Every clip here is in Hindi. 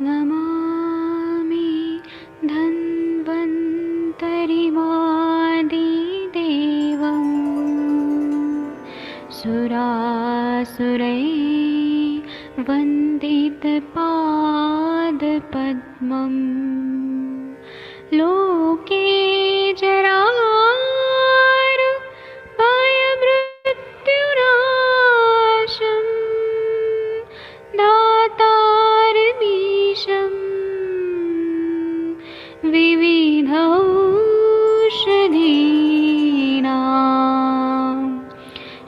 नमामि धन्वन्तरिमादिदेवम् सुरासुरैर्वन्दितपादपद्मम् लोके जरामृत्युनाशं दातारमीशं विविधौषधीनां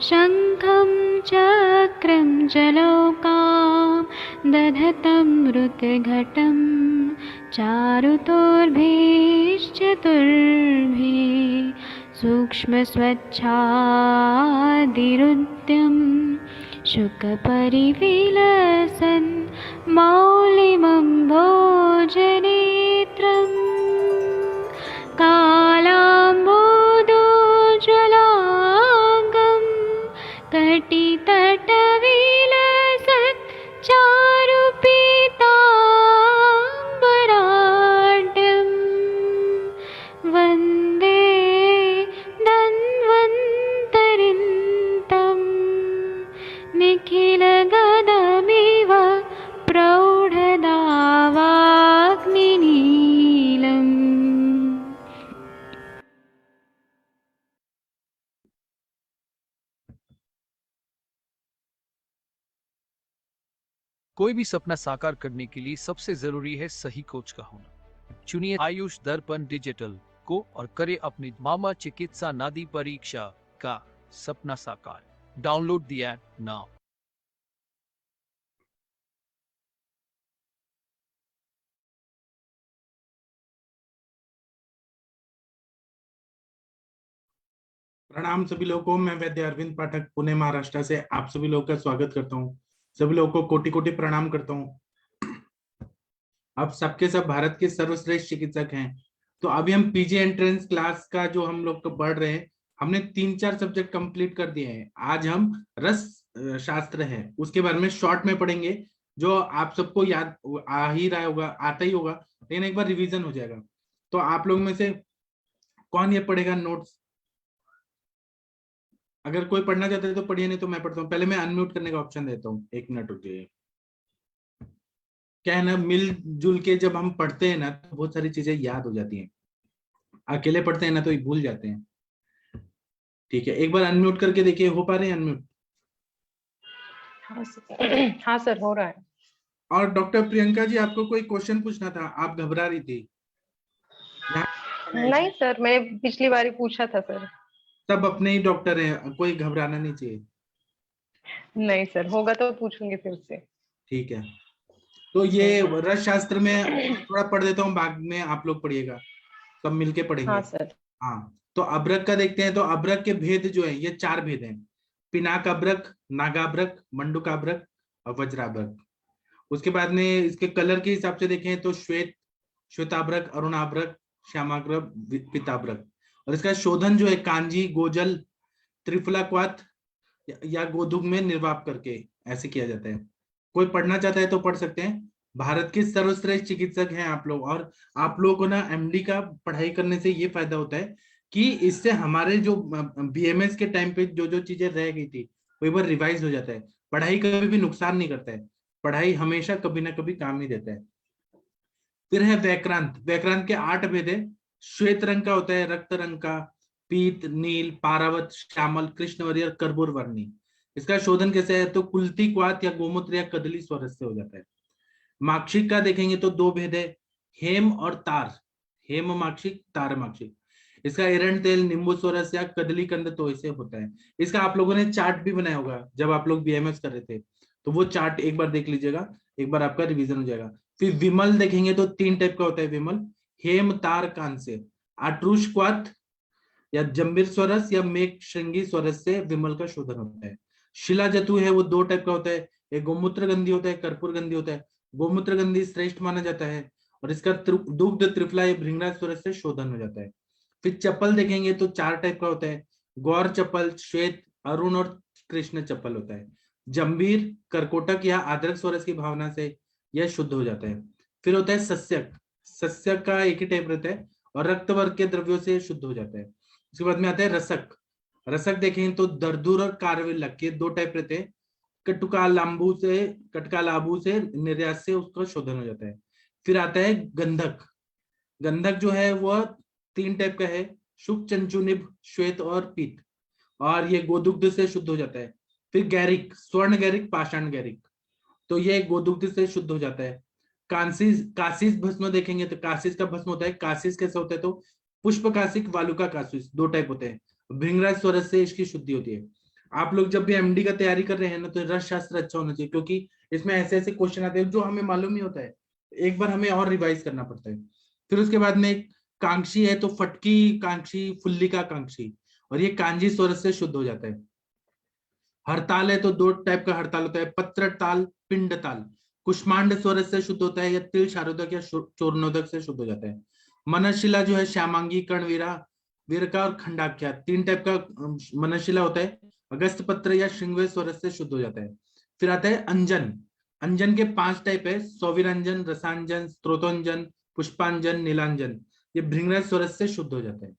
शङ्खं चक्रं जलौकां दधतं मृतघटं चारुतोर्भैश्चतुर्भे सूक्ष्मस्वच्छादिरुद्यं शुकपरिविलसन् मौलिमम्भोजनेत्रम् कालाम्बोदोज्ज्वलाङ्गं कटितटविलसत् चारुपीताम्बराढ्यं वन्दे धन्वन्तरिन्तं निखिलगदमिव प्रौढदावाग्निनीलम्। कोई भी सपना साकार करने के लिए सबसे जरूरी है सही कोच का होना। चुनिए आयुष दर्पण डिजिटल को और करे अपनी मामा चिकित्सा नादी परीक्षा का सपना साकार। Download the app now. प्रणाम सभी लोगों को। मैं वैद्य अरविंद पाठक पुणे महाराष्ट्र से आप सभी लोगों का स्वागत करता हूं। सभी लोगों को कोटि कोटि प्रणाम करता हूं। अब सबके सब भारत के सर्वश्रेष्ठ चिकित्सक हैं। तो अभी हम पीजी एंट्रेंस क्लास का जो हम लोग पढ़ रहे हैं, हमने 3-4 सब्जेक्ट कंप्लीट कर दिए हैं। आज हम रस शास्त्र है उसके बारे में शॉर्ट में पढ़ेंगे, जो आप सबको याद आ ही रहा होगा, आता ही होगा, लेकिन एक बार रिवीजन हो जाएगा। तो आप लोग में से कौन ये पढ़ेगा नोट्स? अगर कोई पढ़ना चाहता है तो पढ़िए, नहीं तो मैं पढ़ता हूँ। पहले मैं अनम्यूट करने का ऑप्शन देता हूँ, 1 मिनट रुकिए। क्या है ना, मिलजुल के जब हम पढ़ते हैं ना तो बहुत सारी चीजें याद हो जाती हैं। अकेले पढ़ते हैं ना तो भूल जाते हैं। ठीक है, एक बार अनम्यूट करके देखिए, हो पा रहे हैं अनम्यूट? हाँ सर, हो रहा है। और डॉक्टर प्रियंका जी, आपको कोई क्वेश्चन पूछना था, आप घबरा रही थी। नहीं सर, मैंने पिछली बार ही पूछा था सर। सब अपने ही डॉक्टर हैं, कोई घबराना नहीं चाहिए। नहीं सर, होगा तो पूछूंगी फिर से। ठीक है, तो ये रस शास्त्र में थोड़ा पढ़ देता हूँ, बाद में आप लोग पढ़िएगा, सब मिलके पढ़ेंगे। हाँ सर। हाँ, तो अब्रक का देखते हैं। तो अब्रक के भेद जो है, ये 4 भेद हैं। पिनाक अब्रक, नागाब्रक, मंडूक अब्रक और वज्राब्रक। उसके बाद में इसके कलर के हिसाब से देखें तो श्वेताब्रक, अरुणाब्रक, श्यामाग्रक, पीताब्रक। और इसका शोधन जो है कांजी, गोजल, त्रिफलाक्वाथ या गोधुग में निर्वाप करके ऐसे किया जाता है। कोई पढ़ना चाहता है तो पढ़ सकते हैं। भारत के सर्वश्रेष्ठ चिकित्सक हैं आप लोग, और आप लोगों को ना एमडी का पढ़ाई करने से ये फायदा होता है कि इससे हमारे जो बीएमएस के टाइम पे जो जो चीजें रह गई थी वो एक बार रिवाइज हो जाता है। पढ़ाई कभी भी नुकसान नहीं करता है, पढ़ाई हमेशा कभी ना कभी काम ही देता है। फिर है वैक्रांत। वैक्रांत के 8 भेद है। श्वेत रंग का होता है, रक्त रंग का, पीत, नील, पारावत, श्यामल, कृष्णवर्य, कर्पूर वर्णी। इसका शोधन कैसे है? तो कुल्ती क्वाथ या गोमूत्र या कदली स्वरस से हो जाता है। माक्षिक का देखेंगे तो 2 भेद है, हेम और तार। हेम माक्षिक, तार माक्षिक। इसका एरंड तेल, नींबू स्वरस या कदली कंद तो से होता है। इसका आप लोगों ने चार्ट भी बनाया होगा जब आप लोग बीएमएस कर रहे थे, तो वो चार्ट एक बार देख लीजिएगा, एक बार आपका रिवीजन हो जाएगा। फिर विमल देखेंगे तो 3 टाइप का होता है विमल, हेम, तार, कांस्य। आट्रुश क्वाथ या जंबीर स्वरस या मेघ श्रृंगी स्वरस से विमल का शोधन होता है। शिला जतु है वो 2 टाइप का होता है, एक गोमूत्र गंधी होता है, कर्पूर गंधी होता है। गोमूत्र गंधी श्रेष्ठ माना जाता है, और इसका दुग्ध त्रिफला या भृंगराज स्वरस से शोधन हो जाता है। फिर चप्पल देखेंगे तो 4 टाइप का होता है, गौर चप्पल, श्वेत, अरुण और कृष्ण चप्पल होता है। जंबीर, कर्कोटक या आदरक स्वरस की भावना से यह शुद्ध हो जाता है। फिर होता है सस्यक, सस्यक का एक ही टाइप रहता है और रक्त वर्ग के द्रव्यों से शुद्ध हो जाता है। उसके बाद में आता है रसक, रसक देखें तो दरदूर और कार्वेलक के दो टाइप रहते हैं। कटुकालांबू से, कटकालाबू से निर्यात से उसका शोधन हो जाता है। फिर आता है गंधक, गंधक जो है वह तीन टाइप का है, शुक, चंचुनिभ, श्वेत और पीत, और ये गोदुग्ध से शुद्ध हो जाता है। फिर गैरिक, स्वर्ण गैरिक, पाषाण गैरिक, तो ये गोदुग्ध से शुद्ध हो जाता है। कांसीस, कासिस भस्म देखेंगे तो कासिस का भस्म होता है। कासिस कैसे होता है तो पुष्प कासिक, वालुका कासिस, दो टाइप होते हैं। भृंगराज स्वरस से इसकी शुद्धि होती है। आप लोग जब भी एमडी का तैयारी कर रहे हैं ना तो रस शास्त्र अच्छा होना चाहिए, क्योंकि इसमें ऐसे ऐसे क्वेश्चन आते हैं जो हमें मालूम ही होता है, एक बार हमें और रिवाइज करना पड़ता है। फिर उसके बाद में कांक्षी है तो फटकी कांक्षी, फुल्लिका कांक्षी, और ये कांजी स्वरस से शुद्ध हो जाता है। हड़ताल है तो दो टाइप का हड़ताल होता है, पत्र ताल, पिंड ताल। कुष्मांड स्वरस से शुद्ध होता है, या तिल शारोदक या चूर्णोदक से शुद्ध हो जाता है। मनशिला जो है श्यामांगी, कर्णवीरा, वीरका और खंडाख्या, तीन टाइप का मनशिला होता है। अगस्त पत्र या श्रृंगवे स्वरस से शुद्ध हो जाता है। फिर आता है अंजन, अंजन के पांच टाइप है, सौवीरांजन, रसांजन, स्त्रोतोंजन, पुष्पांजन, नीलांजन, ये भृंगराज स्वरस से शुद्ध हो जाता है।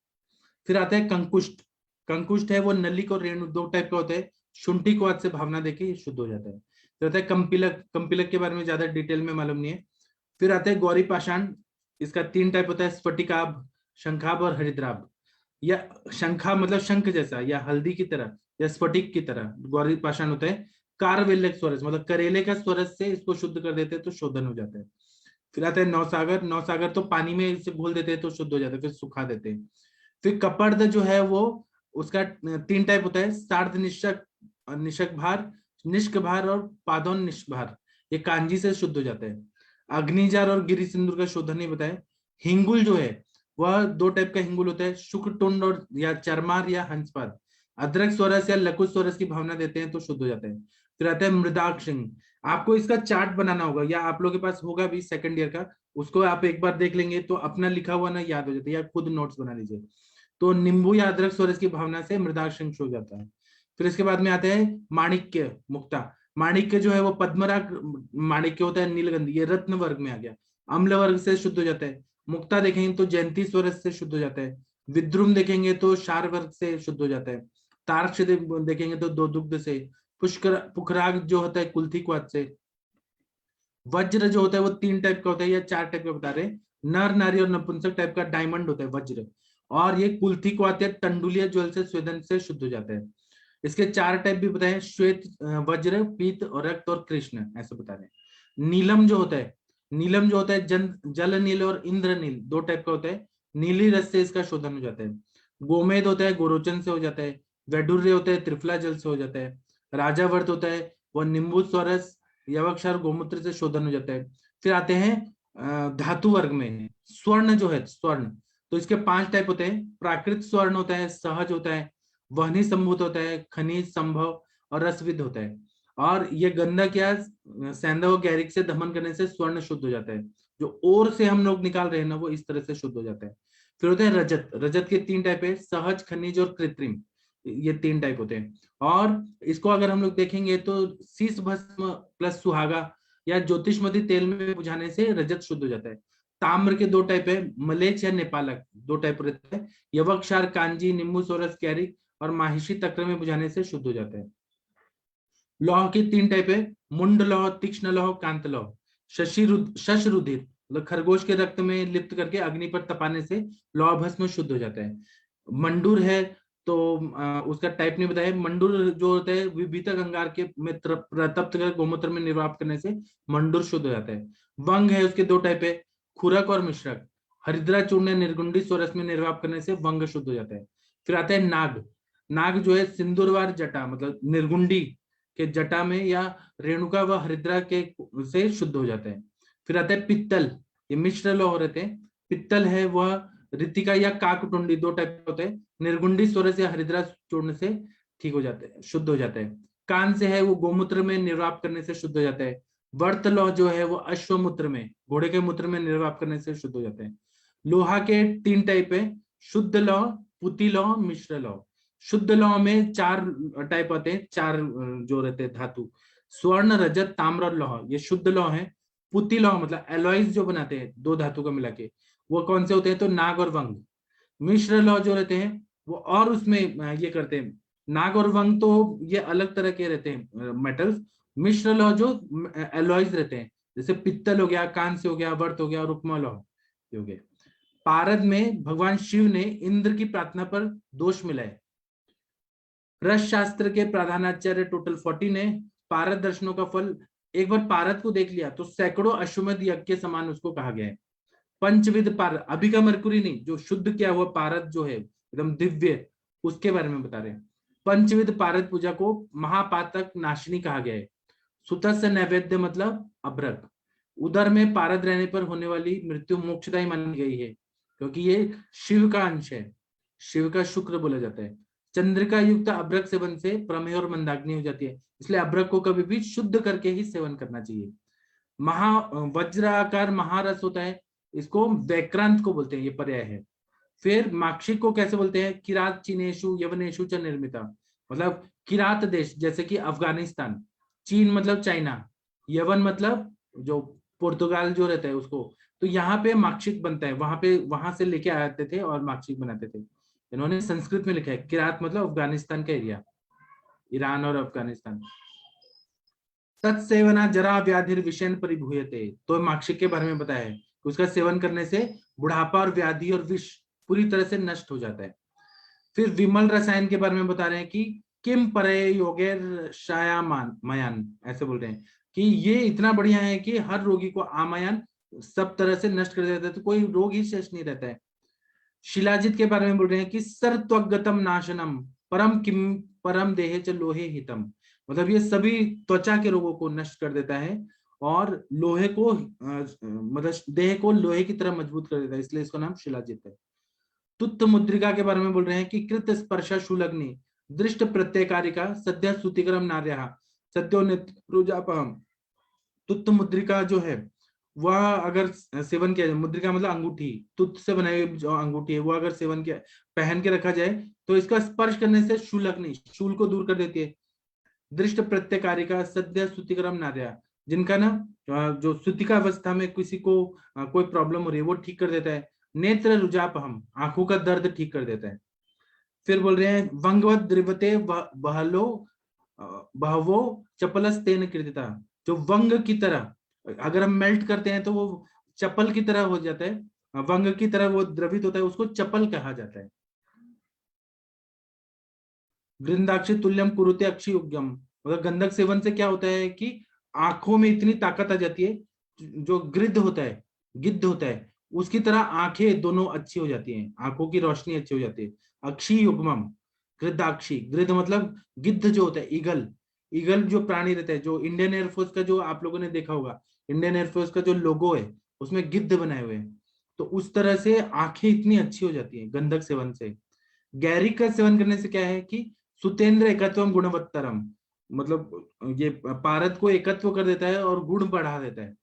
फिर आता है कंकुष्ट, कंकुष्ट है वो नलिक और रेणु दो टाइप का होता है, शुंठी को हाथ से भावना देके ये शुद्ध हो जाता है। फिर आता है कंपिलक, कंपिलक के बारे में ज्यादा डिटेल में मालूम नहीं है। फिर आता है गौरी पाषाण, इसका तीन टाइप होता है, स्फटिकाभ, शंखाभ और हरिद्राभ। या शंखा मतलब शंख जैसा या हल्दी की तरह या स्फटिक की तरह गौरी पाषाण होता है। कारवेल्लक स्वरस मतलब करेले का स्वरस से इसको शुद्ध कर देते हैं तो शोधन हो जाता है। फिर आता है नौसागर, नौसागर तो पानी में इसे घोल देते हैं तो शुद्ध हो जाता है, फिर सुखा देते हैं। फिर कपर्द जो है वो उसका तीन टाइप होता है, सार्ध निशक, निशक भार, निष्क भार और पादोन निष्भार, ये कांजी से शुद्ध हो जाता है। अग्निजार और गिरि सिंदूर का शोधन नहीं बताया। हिंगुल जो है वह दो टाइप का हिंगुल होता है, शुक्रटुंड और या चरमार या हंसपाद। अदरक स्वरस या लकुश स्वरस की भावना देते हैं तो शुद्ध हो जाता है। फिर आता है मृदाक्षिंग, आपको इसका चार्ट बनाना होगा या आप लोगों के पास होगा भी सेकंड ईयर का, उसको आप एक बार देख लेंगे तो अपना लिखा हुआ ना याद हो जाता है, या खुद नोट्स बना लीजिए। तो नींबू या अदरक स्वरस की भावना से मृदाक्षिंग हो जाता है। फिर इसके बाद में आते हैं माणिक्य, मुक्ता, माणिक्य जो है वो पद्मराग माणिक्य होता है, नीलगंध, ये रत्न वर्ग में आ गया, अम्ल वर्ग से शुद्ध हो जाता है। मुक्ता देखेंगे तो जयंती स्वरस से शुद्ध हो जाता है। विद्रुम देखेंगे तो क्षार वर्ग से शुद्ध हो जाता है। तार्क्ष देखेंगे तो दो दुग्ध से। पुष्कर, पुखराग जो होता है कुल्थी क्वाथ से। वज्र जो होता है वो तीन टाइप का होता है या चार टाइप का बता रहे, नर, नारी और नपुंसक टाइप का डायमंड होता है वज्र, और ये कुल्थी क्वाथ या तंडुलिया ज्वल से स्वेदन से शुद्ध हो जाता है। इसके चार टाइप भी बताए, श्वेत, वज्र, पीत और रक्त और कृष्ण, ऐसे बता रहे। नीलम जो होता है, नीलम जो होता है जल नील और इंद्र नील दो टाइप का होता है, नीली रस से इसका शोधन हो जाता है। गोमेद होता है गोरोचन से हो जाता है। वैडुर्य होता है त्रिफला जल से हो जाता है। राजावर्त होता है वह निम्बू स्वरस, यवक्षार, गोमूत्र से शोधन हो जाता है। फिर आते हैं धातु वर्ग में, स्वर्ण जो है स्वर्ण, तो इसके पांच टाइप होते हैं, प्राकृत स्वर्ण होता है, सहज होता है, वहनी संभूत होता है, खनिज संभव और रसविद होता है। और ये गंधक या सैंधव गैरिक से दमन करने से स्वर्ण शुद्ध हो जाता है, जो ओर से हम लोग निकाल रहे हैं ना वो इस तरह से शुद्ध हो जाता है। फिर होते हैं रजत, रजत के तीन टाइप है, सहज, खनिज और कृत्रिम, ये तीन टाइप होते हैं। और इसको अगर हम लोग देखेंगे तो शीश भस्म प्लस सुहागा या ज्योतिषमती तेल में बुझाने से रजत शुद्ध हो जाता है। ताम्र के दो टाइप है, मलेच या नेपालक, दो टाइप रहते हैं, यवक्षार, कांजी, निम्बू सोरस, कैरिक और माहिषी तक्र में बुझाने से शुद्ध हो जाता है। लौह के तीन टाइप है, मुंड लौह, तीक्ष्ण लौह, कांत लौह। शश रुधिर मतलब खरगोश के रक्त में लिप्त करके अग्नि पर तपाने से लौह भस्म शुद्ध हो जाता है। मंडूर है तो उसका टाइप नहीं बताया, मंडूर जो होता है विभीतक अंगार के में तप्त कर गोमूत्र में निर्वाप करने से मंडूर शुद्ध हो जाता है। वंग है, उसके दो टाइप है, खुरक और मिश्रक। हरिद्रा चूर्ण निर्गुंडी स्वरस में निर्वाप करने से वंग शुद्ध हो जाता है। फिर आता है नाग, नाग जो है सिंदूरवार जटा मतलब निर्गुंडी के जटा में या रेणुका व हरिद्रा के से शुद्ध हो जाता है। फिर आता है पित्तल, ये मिश्र लौह रहते हैं। पित्तल है वह ऋतिका या काकटुंडी दो टाइप का होता है, निर्गुंडी स्वरस या हरिद्रा चूर्ण से ठीक हो जाते हैं, शुद्ध हो जाता है। कान से है वो गोमूत्र में निर्वाप करने से शुद्ध हो जाता है। वर्त लौह जो है वो अश्वमूत्र में, घोड़े के मूत्र में निर्वाप करने से शुद्ध हो जाता है। लोहा के तीन टाइप है, शुद्ध लौह, पुती लौह, मिश्र लौह। शुद्ध लौह में चार टाइप आते हैं, चार जो रहते हैं धातु, स्वर्ण, रजत, ताम्र और लौह, ये शुद्ध लौह है। पुती लौह मतलब एलॉयज जो बनाते हैं दो धातु का मिला के, वो कौन से होते हैं? तो नाग और वंग। मिश्र लौह जो रहते हैं वो और उसमें ये करते हैं, नाग और वंग तो ये अलग तरह के रहते हैं मेटल्स। मिश्र लौह जो एलॉयज रहते हैं, जैसे पित्तल हो गया, कांस्य हो गया, वर्त हो गया और उपमा लौह हो गया। पारद में भगवान शिव ने इंद्र की प्रार्थना पर दोष मिलाए। रस शास्त्र के प्रधानाचार्य टोटल 40 ने पारद दर्शनों का फल, एक बार पारद को देख लिया तो सैकड़ों अश्वमेध यज्ञ के समान उसको कहा गया है। पंचविध पारद, अभी का मरकुरी नहीं, जो शुद्ध किया हुआ पारद जो है एकदम दिव्य, उसके बारे में बता रहे हैं। पंचविध पारद पूजा को महापातक नाशिनी कहा गया है। सुतस्य नैवेद्य मतलब अभ्रक। उदर में पारद रहने पर होने वाली मृत्यु मोक्षदायी मानी गई है, क्योंकि ये शिव का अंश है, शिव का शुक्र बोला जाता है। चंद्रिका युक्त अभ्रक सेवन से प्रमेय और मंदाग्नि हो जाती है, इसलिए अभ्रक को कभी भी शुद्ध करके ही सेवन करना चाहिए। वज्राकार महारस होता है, इसको वैक्रांत को बोलते हैं, ये पर्याय है। फिर माक्षिक को कैसे बोलते हैं? किरात चीनेशु यवनेशु च निर्मिता, मतलब किरात देश जैसे कि अफगानिस्तान, चीन मतलब चाइना, यवन मतलब जो पुर्तगाल जो रहता है उसको, तो यहाँ पे माक्षिक बनता है, वहां से लेके आते थे और माक्षिक बनाते थे। इन्होंने संस्कृत में लिखा है, किरात मतलब अफगानिस्तान का एरिया, ईरान और अफगानिस्तान। तत्सेवना जरा व्याधिर विषयन परिभूयते, तो माक्षिक के बारे में बताया है कि उसका सेवन करने से बुढ़ापा और व्याधि और विष पूरी तरह से नष्ट हो जाता है। फिर विमल रसायन के बारे में बता रहे हैं कि किम परे योगेर शायामान मयान, ऐसे बोल रहे हैं कि ये इतना बढ़िया है कि हर रोगी को आमायन सब तरह से नष्ट कर देता है, तो कोई रोग ही शेष नहीं रहता है। शिलाजित के बारे में बोल रहे हैं कि सर्त्वगतम नाशनम परम किम परम देहे च लोहे हितम, मतलब ये सभी त्वचा के रोगों को नष्ट कर देता है और लोहे को मतलब देह को लोहे की तरह मजबूत कर देता है, इसलिए इसका नाम शिलाजित है। तुत्त मुद्रिका के बारे में बोल रहे हैं कि कृत स्पर्श शूलग्नि दृष्ट प्रत्ययकारिका सद्य सुतिक्रम नार्या सत्योनित रुजापहम। तुत्त मुद्रिका जो है वह अगर सेवन किया जाए, मुद्रिका मतलब अंगूठी, तुत्त से बनाई हुई जो अंगूठी है वो अगर सेवन किया पहन के रखा जाए तो इसका स्पर्श करने से शूलग्नि शूल को दूर कर देती है। दृष्ट प्रत्ययकारिका सद्य सुतिक्रम नार्या, जिनका ना जो सुतिका अवस्था में किसी को कोई प्रॉब्लम हो रही है वो ठीक कर देता है। नेत्र रुजापहम, आंखों का दर्द ठीक कर देता है। फिर बोल रहे हैं वंगवत द्रिवते बहलो बहवो चपलस तेन कृतिता, जो वंग की तरह अगर हम मेल्ट करते हैं तो वो चपल की तरह हो जाता है, वंग की तरह वो द्रवित होता है, उसको चपल कहा जाता है। गृंदाक्षी तुल्यम कुरुते अक्षी उद्यम, मतलब गंधक सेवन से क्या होता है कि आंखों में इतनी ताकत आ जाती है, जो गिद्ध होता है उसकी तरह आंखें दोनों अच्छी हो जाती हैं, आंखों की रोशनी अच्छी हो जाती है। अक्षी युग्मम गृद्धाक्षी, गृद्ध मतलब गिद्ध जो होता है, ईगल, ईगल जो प्राणी रहता है, जो इंडियन एयरफोर्स का जो आप लोगों ने देखा होगा, इंडियन एयरफोर्स का जो लोगो है उसमें गिद्ध बनाए हुए हैं, तो उस तरह से आंखें इतनी अच्छी हो जाती हैं गंधक सेवन से। गैरिक का सेवन करने से क्या है कि सुतेंद्र एकत्वम गुणवत्तरम, मतलब ये पारद को एकत्व कर देता है और गुण बढ़ा देता है।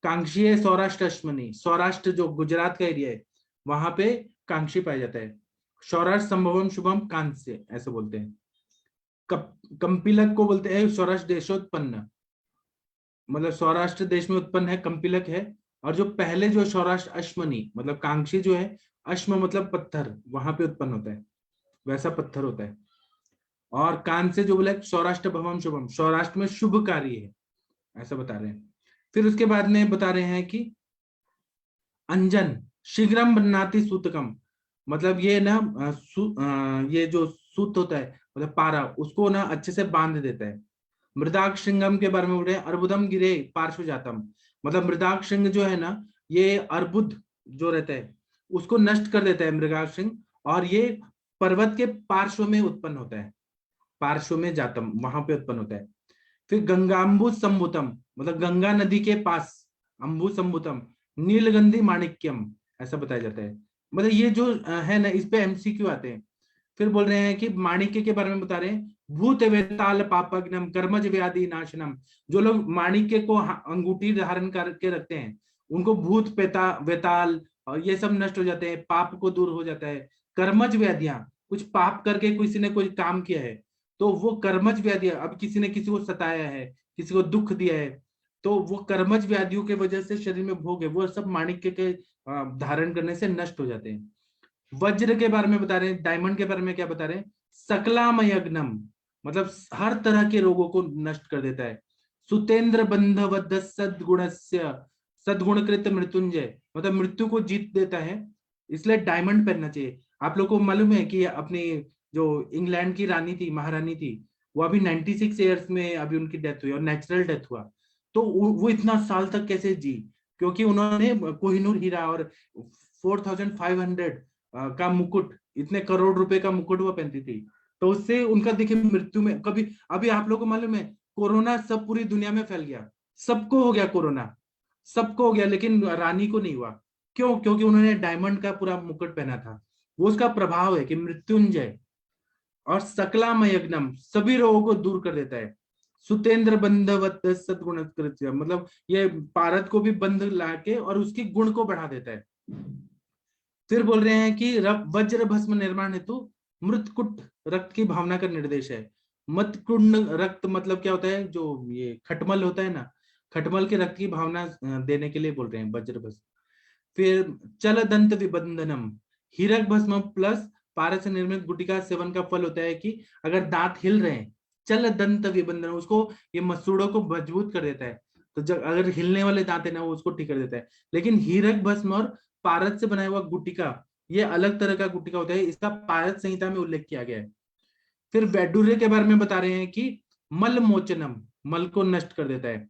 कांक्षी सौराष्ट्र अश्मनी, सौराष्ट्र जो गुजरात का एरिया है वहां पे कांक्षी पाया जाता है। सौराष्ट्र संभवम शुभम कांस्य ऐसे बोलते हैं। कंपिलक को बोलते हैं सौराष्ट्र देशोत्पन्न, मतलब सौराष्ट्र देश में उत्पन्न है, कंपिलक है। और जो पहले जो सौराष्ट्र अश्मनी मतलब कांक्षी जो है, अश्म मतलब पत्थर, वहां पे उत्पन्न होता है, वैसा पत्थर होता है। और कान से जो बोला सौराष्ट्र भवम शुभम, सौराष्ट्र में शुभ कार्य है, ऐसा बता रहे हैं। फिर उसके बाद में बता रहे हैं कि अंजन शीघ्रम बन्नाति सूतकम, मतलब ये ना ये जो सूत होता है मतलब पारा, उसको ना अच्छे से बांध देता है। मृदाक्षिंगम के बारे में बोल रहे हैं अर्बुदम गिरे पार्श्व जातम, मतलब मृदाक्षिंग जो है ना ये अर्बुद जो रहता है उसको नष्ट कर देता है मृगाक्षिंग, और ये पर्वत के पार्श्व में उत्पन्न होता है, पार्श्व में जातम वहां पे उत्पन्न होता है। फिर गंगाम्बु संभुतम, मतलब गंगा नदी के पास, अंबु संभुतम नीलगंधी माणिक्यम ऐसा बताया जाता है। मतलब ये जो है ना इस पे एमसीक्यू आते हैं। फिर बोल रहे हैं कि माणिक्य के बारे में बता रहे हैं भूत वेताल पापग्नम कर्मज व्याधि नाशनम, जो लोग माणिक्य को अंगूठी धारण करके रखते हैं उनको भूत पेता वेताल और ये सब नष्ट हो जाते हैं, पाप को दूर हो जाता है। कर्मज व्याधियां, कुछ पाप करके किसी ने कोई काम किया है तो वो कर्मज व्याधियां, अब किसी ने किसी को सताया है, किसी को दुख दिया है, तो वो कर्मज व्याधियों के वजह से शरीर में भोग है वो सब माणिक्य के धारण करने से नष्ट हो जाते हैं। वज्र के बारे में बता रहे हैं, डायमंड के बारे में क्या बता रहे हैं, सकलामयग्नम, मतलब हर तरह के रोगों को नष्ट कर देता है। सुतेंद्र बंधवद सद्गुणस्य, सद्गुणकृत मृत्युंजय, मतलब मृत्यु को जीत देता है, इसलिए डायमंड पहनना चाहिए। आप लोग को मालूम है कि अपनी जो इंग्लैंड की रानी थी, महारानी थी, वो अभी 96 ईयर्स में अभी उनकी डेथ हुई और नेचुरल डेथ हुआ। तो वो इतना साल तक कैसे जी, क्योंकि उन्होंने कोहिनूर हीरा और 4500 का मुकुट, इतने करोड़ रुपए का मुकुट वो पहनती थी। तो उससे उनका देखिए मृत्यु में कभी, अभी आप लोगों को मालूम है कोरोना सब पूरी दुनिया में फैल गया, सबको हो गया कोरोना, सबको हो गया, लेकिन रानी को नहीं हुआ। क्यों? क्योंकि उन्होंने डायमंड का पूरा मुकुट पहना था। वो उसका प्रभाव है कि मृत्युंजय और सकलामयग्नम, सभी रोगों को दूर कर देता है। सुतेंद्र बंधवत सद्गुण, मतलब ये पारद को भी बंध लाके और उसकी गुण को बढ़ा देता है। फिर बोल रहे हैं कि वज्र भस्म निर्माण हेतु मृतकुट रक्त की भावना का निर्देश है। मृतकुंड रक्त मतलब क्या होता है, जो ये खटमल होता है ना, खटमल के रक्त की भावना देने के लिए बोल रहे हैं वज्र भस्म। फिर चल दंत विबंधनम, हीरक भस्म प्लस पारस से निर्मित गुटिका सेवन का फल होता है कि अगर दांत हिल रहे हैं, चल दंत विबंधन, उसको ये मसूड़ों को मजबूत कर देता है। तो जब अगर हिलने वाले दांत है ना, वो उसको ठीक कर देता है। लेकिन हीरक भस्म और पारद से बनाया हुआ गुटिका, ये अलग तरह का गुटिका होता है, इसका पारद संहिता में उल्लेख किया गया है। फिर वैडूर्य के बारे में बता रहे हैं कि मल मोचनम, मल को नष्ट कर देता है।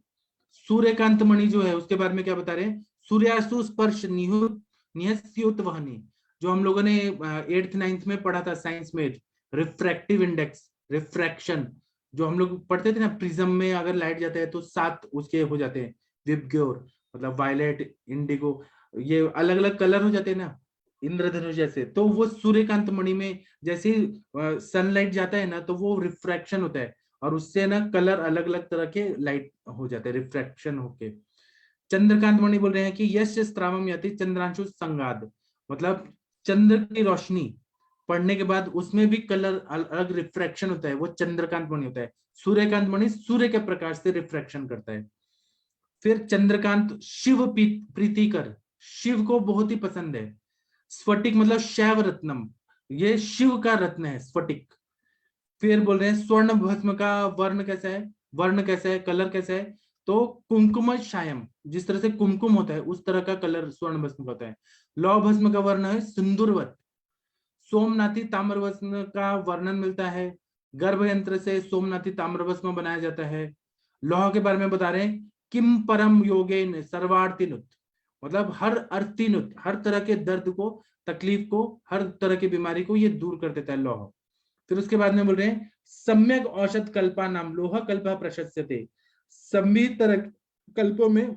सूर्यकांत मणि जो है उसके बारे में क्या बता रहे हैं, सूर्यासु स्पर्श निहस्युत वहनी, जो हम लोगों ने 8th 9th में पढ़ा था साइंस में, रिफ्रैक्टिव इंडेक्स, रिफ्रैक्शन, जो हम लोग पढ़ते थे ना, प्रिज्म में अगर लाइट जाता है तो 7 उसके हो जाते हैं, विबग्योर मतलब वायलेट, इंडिगो, ये अलग अलग कलर हो जाते हैं ना इंद्रधनुष जैसे। तो वो सूर्यकांत मणि में जैसे सनलाइट जाता है ना, तो वो रिफ्रैक्शन होता है और उससे ना कलर अलग अलग तरह के लाइट हो जाते हैं रिफ्रैक्शन होके। चंद्रकांत मणि बोल रहे हैं कि यश स्त्रावम यति चंद्रांशु संगाद, मतलब चंद्र की रोशनी पड़ने के बाद उसमें भी कलर अलग रिफ्रैक्शन होता है, वो चंद्रकांत मणि होता है। सूर्यकांत मणि सूर्य के प्रकाश से रिफ्रैक्शन करता है। फिर चंद्रकांत शिव प्रीतिकर, शिव को बहुत ही पसंद है। स्फटिक मतलब शैव रत्नम, ये शिव का रत्न है स्फटिक। फिर बोल रहे हैं स्वर्ण भस्म का वर्ण कैसा है, वर्ण कैसा है, कलर कैसा है, तो कुमकुम शायम, जिस तरह से कुमकुम होता है उस तरह का कलर स्वर्ण भस्म का होता है। लौह भस्म का वर्ण है सिंदूरवत। सोमनाथी ताम्र भस्म का वर्णन मिलता है, गर्भ यंत्र से सोमनाथी ताम्र भस्म बनाया जाता है। लौह के बारे में बता रहे हैं किम परम योगेन सर्वार्थिनुत, मतलब हर अर्थिनुत, हर तरह के दर्द को, तकलीफ को, हर तरह की बीमारी को ये दूर कर देता है लौह। फिर उसके बाद में बोल रहे हैं सम्यक औषध कल्पा नाम लोह कल्प प्रशस्यते, सभी तरह कल्पों में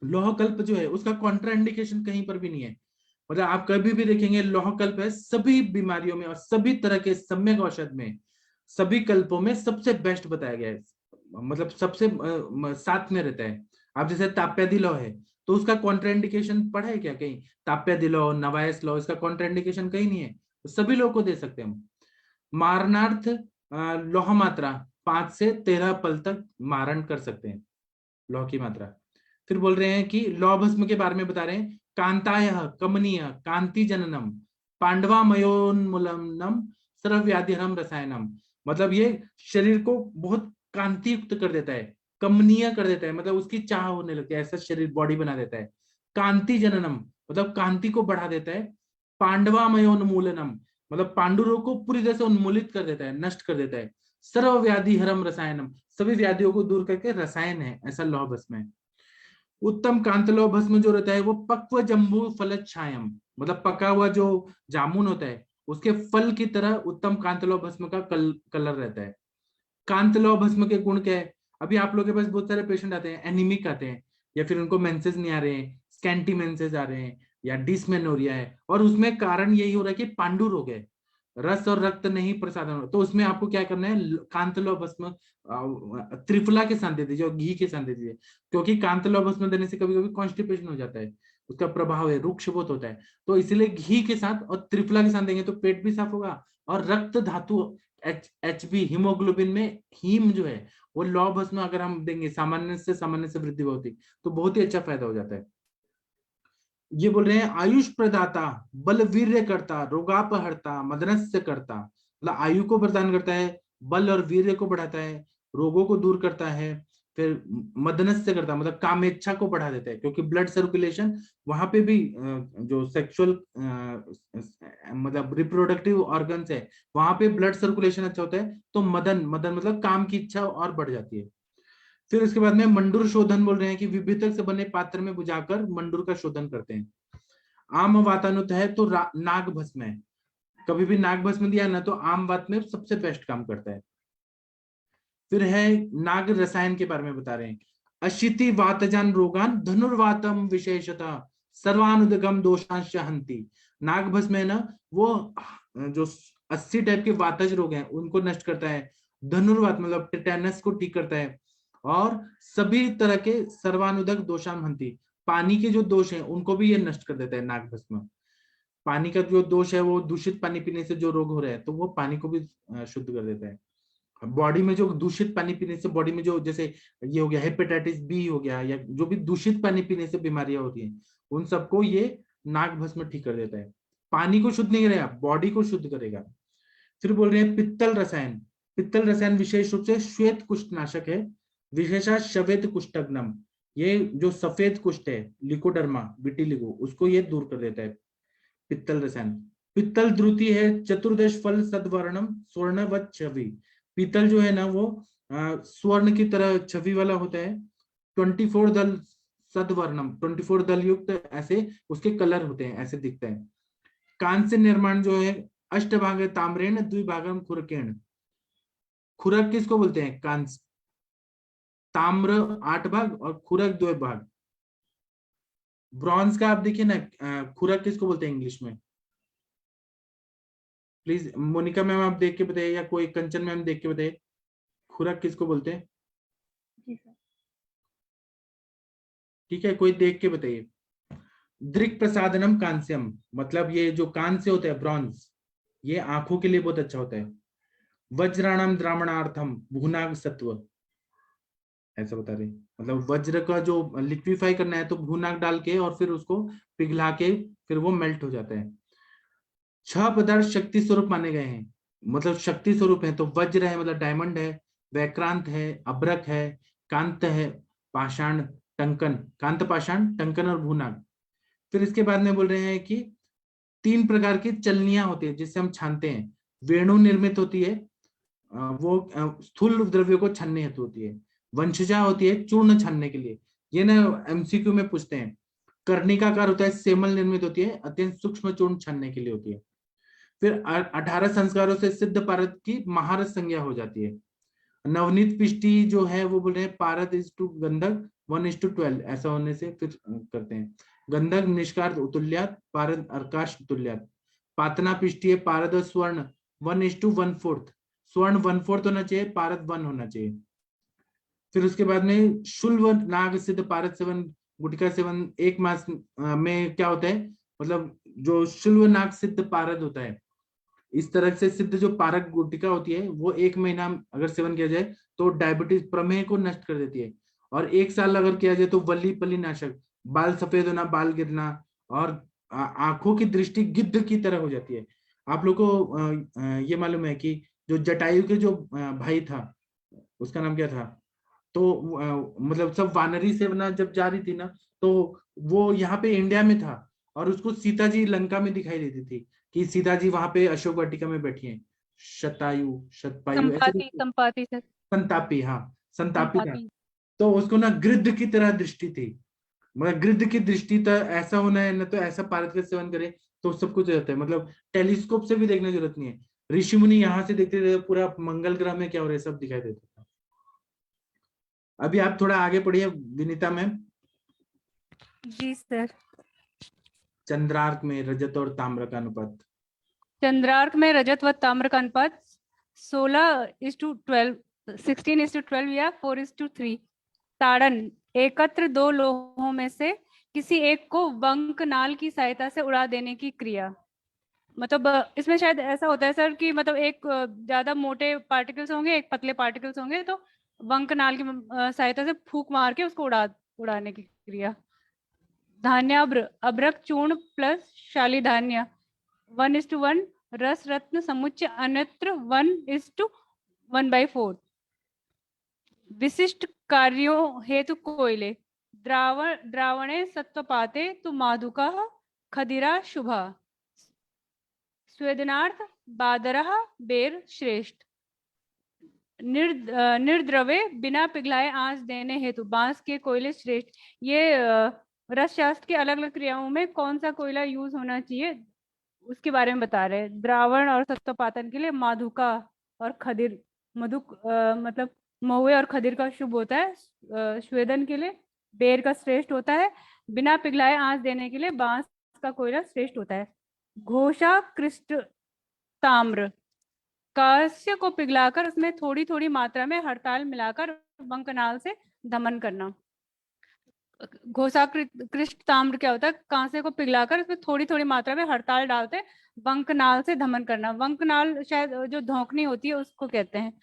लोह कल्प जो है उसका कॉन्ट्राइंडिकेशन कहीं पर भी नहीं है। मतलब आप कभी भी देखेंगे लोह कल्प है सभी बीमारियों में और सभी तरह के सम्यक औषध में, सभी कल्पों में सबसे बेस्ट बताया गया है, मतलब सबसे साथ में रहता है। आप जैसे ताप्यादि लौह है तो उसका कॉन्ट्राइंडिकेशन पढ़ा है क्या कहीं, ताप्यादि लौह, नवायस लौह, इसका कॉन्ट्राइंडिकेशन कहीं नहीं है, तो सभी लोगों को दे सकते हैं हम। मारणार्थ लौह मात्रा 5 से 13 पल तक मारण कर सकते हैं लौह की मात्रा। फिर बोल रहे हैं कि लौह भस्म के बारे में बता रहे हैं कांताय कमनीय कांति जननम पांडवा मयोन्मूलनम सर्वव्याधिहरम रसायनम, मतलब ये शरीर को बहुत कांति युक्त कर देता है, कमनीय कर देता है, मतलब उसकी चाह होने लगती है, ऐसा शरीर बॉडी बना देता है। कांति जननम मतलब कांति को बढ़ा देता है। पांडवा मयोन्मूलनम मतलब पांडुरों को पूरी तरह से उन्मूलित कर देता है, नष्ट कर देता है। सर्वव्याधि हरम रसायनम, सभी व्याधियों को दूर करके रसायन है, ऐसा लौह भस्म है। उत्तम कांतलौह भस्म जो रहता है वो पक्व जम्बू फल छायम, मतलब पका हुआ जो जामुन होता है उसके फल की तरह उत्तम कांतलौह भस्म का कलर रहता है। कांतलौह भस्म के गुण क्या है, अभी आप लोगों के पास बहुत सारे पेशेंट आते हैं, एनीमिक आते हैं, या फिर उनको मेंसेस नहीं आ रहे हैं, स्कैंटी मेंसेस आ रहे हैं, या डिसमेनोरिया है, और उसमें कारण यही हो रहा है कि पांडु रोग है, रस और रक्त नहीं प्रसादन हो। तो उसमें आपको क्या करना है, कांतलौह भस्म त्रिफला के साथ दे दीजिए और घी के साथ दे दीजिए, क्योंकि कांतलौह भस्म देने से कभी कभी कॉन्स्टिपेशन हो जाता है, उसका प्रभाव है, रुक्ष बहुत होता है। तो इसलिए घी के साथ और त्रिफला के साथ देंगे तो पेट भी साफ होगा और रक्त धातु HB हीमोग्लोबिन में हीम जो है वो लौ भस्म अगर हम देंगे सामान्य से वृद्धि होती तो बहुत ही अच्छा फायदा हो जाता है। ये बोल रहे हैं आयुष प्रदाता, बल वीर्य करता, रोगापहर्ता, मदनस्य करता, मतलब आयु को प्रदान करता है, बल और वीर्य को बढ़ाता है, रोगों को दूर करता है, फिर मदनस्य करता है मतलब कामेच्छा को बढ़ा देता है, क्योंकि ब्लड सर्कुलेशन वहां पे भी जो सेक्सुअल मतलब रिप्रोडक्टिव ऑर्गन्स है वहां पे ब्लड सर्कुलेशन अच्छा होता है, तो मदन मदन मतलब काम की इच्छा और बढ़ जाती है। फिर उसके बाद में मंडूर शोधन बोल रहे हैं कि विभितक से बने पात्र में बुझाकर मंडूर का शोधन करते हैं। आम वातानुत है तो नाग भस्म है, कभी भी नाग भस्म दिया ना तो आम वात में सबसे बेस्ट काम करता है। फिर है नाग रसायन के बारे में बता रहे हैं, अशिति वातजान रोगान धनुर्वातम विशेषतः सर्वानुदगम दोषांश हंति। नाग भस्म है ना वो जो 80 टाइप के वातज रोग हैं उनको नष्ट करता है, धनुर्वात मतलब टेटेनस को ठीक करता है, और सभी तरह के सर्वानुदक दोषाम हंति, पानी के जो दोष हैं उनको भी ये नष्ट कर देता है नाग भस्म। पानी का जो दोष है वो दूषित पानी पीने से जो रोग हो रहे हैं तो वो पानी को भी शुद्ध कर देता है। बॉडी में जो दूषित पानी पीने से बॉडी में जो जैसे ये हो गया हेपेटाइटिस बी हो गया या जो भी दूषित पानी पीने से बीमारियां होती हैं उन सबको ये नाग भस्म ठीक कर देता है। पानी को शुद्ध नहीं करेगा, बॉडी को शुद्ध करेगा। फिर बोल रहे हैं पित्तल रसायन, पित्तल रसायन विशेष रूप से श्वेत कुष्ठ नाशक है, विशेषा श्वेत कुष्ठग्नम, ये जो सफेद कुष्ठ है लिकोडर्मा विटिलिगो उसको ये दूर कर देता है पित्तल रसायन। पित्तल द्रुति है चतुर्दश फल सद्वर्णम स्वर्णवत छवि, पीतल जो है ना वो स्वर्ण की तरह छवि वाला होता है, 24 दल सद्वर्णम 24 दल युक्त ऐसे उसके कलर होते हैं, ऐसे दिखता है। कांस्य निर्माण जो है अष्टभाग ताम्रेण द्विभागम खुरकेण, खुरक किसको बोलते हैं, कांस्य, ताम्र 8 भाग और खुरक 2 भाग। ब्रॉन्ज का आप देखिए ना खुरक किसको बोलते हैं इंग्लिश में, प्लीज मोनिका मैम आप देख के बताइए या कोई कंचन मैम देख के बताइए खुरक किसको बोलते हैं। जी सर। ठीक है कोई देख के बताइए। दृक् प्रसादनम कांस्यम, मतलब ये जो कांस्य होता है ब्रॉन्ज ये आंखों के लिए बहुत अच्छा होता है। वज्राणाम द्रावणार्थम भूनाग सत्व, ऐसा बता रहे मतलब वज्र का जो लिक्विफाई करना है तो भूनाग डाल के और फिर उसको पिघला के फिर वो मेल्ट हो जाता है। 6 पदार्थ शक्ति स्वरूप माने गए हैं, मतलब शक्ति स्वरूप है, तो वज्र है मतलब डायमंड है, वैक्रांत है, अब्रक है, कांत है, पाषाण टंकन, कांत पाषाण टंकन और भूनाग। फिर इसके बाद में बोल रहे हैं कि 3 प्रकार की चलनियां होती है जिससे हम छानते हैं, वेणु निर्मित होती है वो स्थूल द्रव्यों को छानने हेतु होती है, वंशजा होती है चूर्ण छानने के लिए, ये ना एमसीक्यू में पूछते हैं। कर्णिकाकार होता है सेमल निर्मित होती है, अत्यंत सूक्ष्म चूर्ण छानने के लिए होती है। फिर 18 संस्कारों से सिद्ध पारद की महारस संज्ञा हो जाती है। नवनीत पिष्टी जो है वो बोल रहे हैं पारद इज टू गंधक 1:12, ऐसा होने से फिर करते हैं। गंधक निष्कार तुल्यात, पारद अर्काश तुल्यात। पातना पिष्टी है पारद और स्वर्ण 1:1/4, स्वर्ण 1/4 होना चाहिए, पारद 1 होना चाहिए। फिर उसके बाद में शुल्व नाग सिद्ध पारद सेवन गुटखा सेवन 1 मास में क्या होता है, मतलब जो शुल्व नाग सिद्ध पारद होता है इस तरह से सिद्ध जो पारक गुटिका होती है वो 1 महीना अगर सेवन किया जाए तो डायबिटीज प्रमेह को नष्ट कर देती है, और 1 साल अगर किया जाए तो वल्ली पल्ली नाशक, बाल सफेद होना, बाल गिरना और आंखों की दृष्टि गिद्ध की तरह हो जाती है। आप लोग को ये मालूम है कि जो जटायु के जो भाई था उसका नाम क्या था, तो मतलब सब वानरी सेवना जब जा रही थी ना तो वो यहाँ पे इंडिया में था और उसको सीता जी लंका में दिखाई देती थी कि सीता जी वहां पे अशोक वाटिका में बैठी हैं, शतायु शतपायु ऐसे संपाति संपाति सर, संतापी, हाँ संतापी था, संपाति। तो उसको ना गृद्ध की तरह दृष्टि थी, मतलब गृद्ध की दृष्टि तो ऐसा होना है ना, तो ऐसा पारद का सेवन करे तो सब कुछ हो जाता है, मतलब टेलीस्कोप से भी देखने की जरूरत नहीं है, ऋषि मुनि यहाँ से देखते थे पूरा मंगल ग्रह में क्या हो रहा है सब दिखाई देता था। अभी आप थोड़ा आगे पढ़िए विनीता मैम। जी सर। चंद्रार्क में रजत और ताम्र का अनुपात, चंद्रार्क में रजत व ताम्र का अनुपात 16:12, 16:12 या 4:3। ताड़न, एकत्र 2 लोहों में से किसी एक को वंक नाल की सहायता से उड़ा देने की क्रिया। मतलब इसमें शायद ऐसा होता है सर कि मतलब एक ज्यादा मोटे पार्टिकल्स होंगे, एक पतले पार्टिकल्स होंगे, तो वंक नाल की सहायता से फूंक मार के उसको उड़ाने की क्रिया। धान्याभ्र, अभ्रक चूर्ण प्लस शाली धान्य, 1:1, रस रत्न समुच्चय अन्यत्र 1:1/4। विशिष्ट कार्यों हेतु कोयले, द्रावणे सत्वपाते तु माधुका खदिरा शुभा, स्वेदनार्थ बादरः बेर श्रेष्ठ। निर्द्रवे बिना पिघलाए आंच देने हेतु बांस के कोयले श्रेष्ठ। ये रस शास्त्र की अलग अलग क्रियाओं में कौन सा कोयला यूज होना चाहिए उसके बारे में बता रहे हैं। द्रावण और सत्वपातन के लिए माधुका और खदिर, मतलब महुए और खदिर का शुभ होता है। स्वेदन के लिए बेर का श्रेष्ठ होता है। बिना पिघलाए आंच देने के लिए बांस का कोयला श्रेष्ठ होता है। घोषा कृष्ण ताम्र, कांस्य को पिघलाकर उसमें थोड़ी थोड़ी मात्रा में हड़ताल मिलाकर वंकनाल से धमन करना। घोषा कृष्ण ताम्र क्या होता है? कांसे को पिघलाकर उसमें थोड़ी थोड़ी मात्रा में हड़ताल डालते वंकनाल से धमन करना। वंकनाल शायद जो धौंकनी होती है उसको कहते हैं।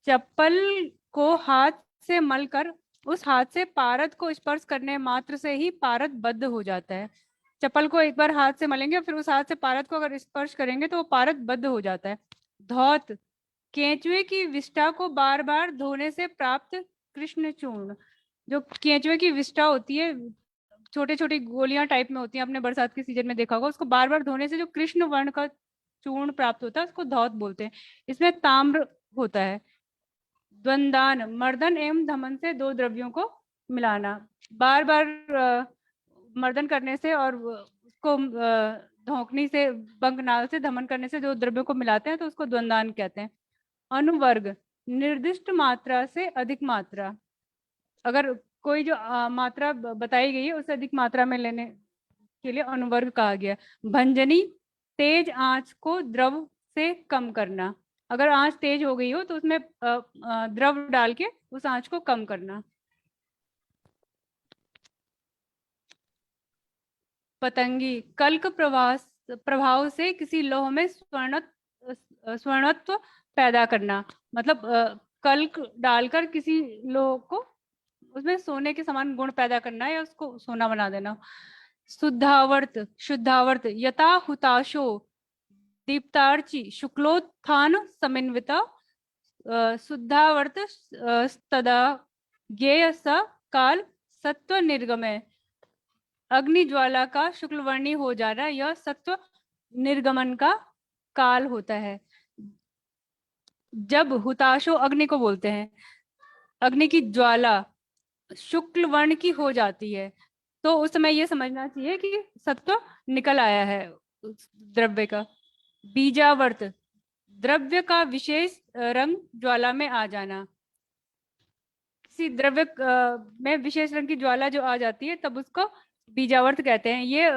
चप्पल को हाथ से मलकर उस हाथ से पारद को स्पर्श करने मात्र से ही पारद बद्ध हो जाता है। चप्पल को एक बार हाथ से मलेंगे, फिर उस हाथ से पारद को अगर स्पर्श करेंगे तो वो पारद बद्ध हो जाता है। धौत, केंचुए की विष्ठा को बार बार धोने से प्राप्त कृष्ण चूर्ण। जो केंचुए की विष्ठा होती है, छोटे छोटी गोलियां टाइप में होती हैं, आपने बरसात के सीजन में देखा होगा, उसको बार बार धोने से जो कृष्ण वर्ण का चूर्ण प्राप्त होता है उसको धौत बोलते हैं। इसमें ताम्र होता है। द्वंदान, मर्दन एवं धमन से दो द्रव्यों को मिलाना। बार बार मर्दन करने से और उसको धौंकनी से, बंकनाल से धमन करने से जो द्रव्यों को मिलाते हैं तो उसको द्वंदान कहते हैं। अनुवर्ग, निर्दिष्ट मात्रा से अधिक मात्रा, अगर कोई जो मात्रा बताई गई है उससे अधिक मात्रा में लेने के लिए अनुवर्ग कहा गया। भंजनी, तेज आंच को द्रव से कम करना। अगर आंच तेज हो गई हो तो उसमें द्रव डाल के उस आंच को कम करना। पतंगी, कल्क प्रभाव से किसी लोह में स्वर्णत्व पैदा करना। मतलब कल्क डालकर किसी लोह को उसमें सोने के समान गुण पैदा करना या उसको सोना बना देना। शुद्धावर्त, यथा हुताशो दीप्तार्ची शुक्लोत्थान समन्विता, शुद्धावर्त तदा ज्ञेय स काल सत्व निर्गमय। अग्नि ज्वाला का शुक्लवर्णी हो जाना यह सत्व निर्गमन का काल होता है। जब हुताशो अग्नि को बोलते हैं, अग्नि की ज्वाला शुक्ल वर्ण की हो जाती है तो उस समय ये समझना चाहिए कि सत्व निकल आया है उस द्रव्य का। बीजावर्त, द्रव्य का विशेष रंग ज्वाला में आ जाना। किसी द्रव्य में विशेष रंग की ज्वाला जो आ जाती है तब उसको बीजावर्त कहते हैं। ये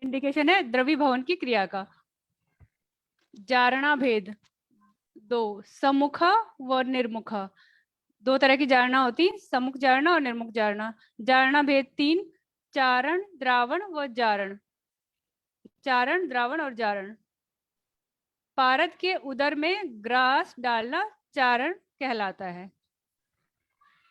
इंडिकेशन है द्रवीभवन की क्रिया का। जारणा भेद, दो, सम्मुख व निर्मुख। दो तरह की जारणा होती, सम्मुख जारणा और निर्मुख जारणा। जारणा भेद 3, चारण, द्रावण व जारण। चारण, द्रावण और जारण। पारद के उदर में ग्रास डालना चारण कहलाता है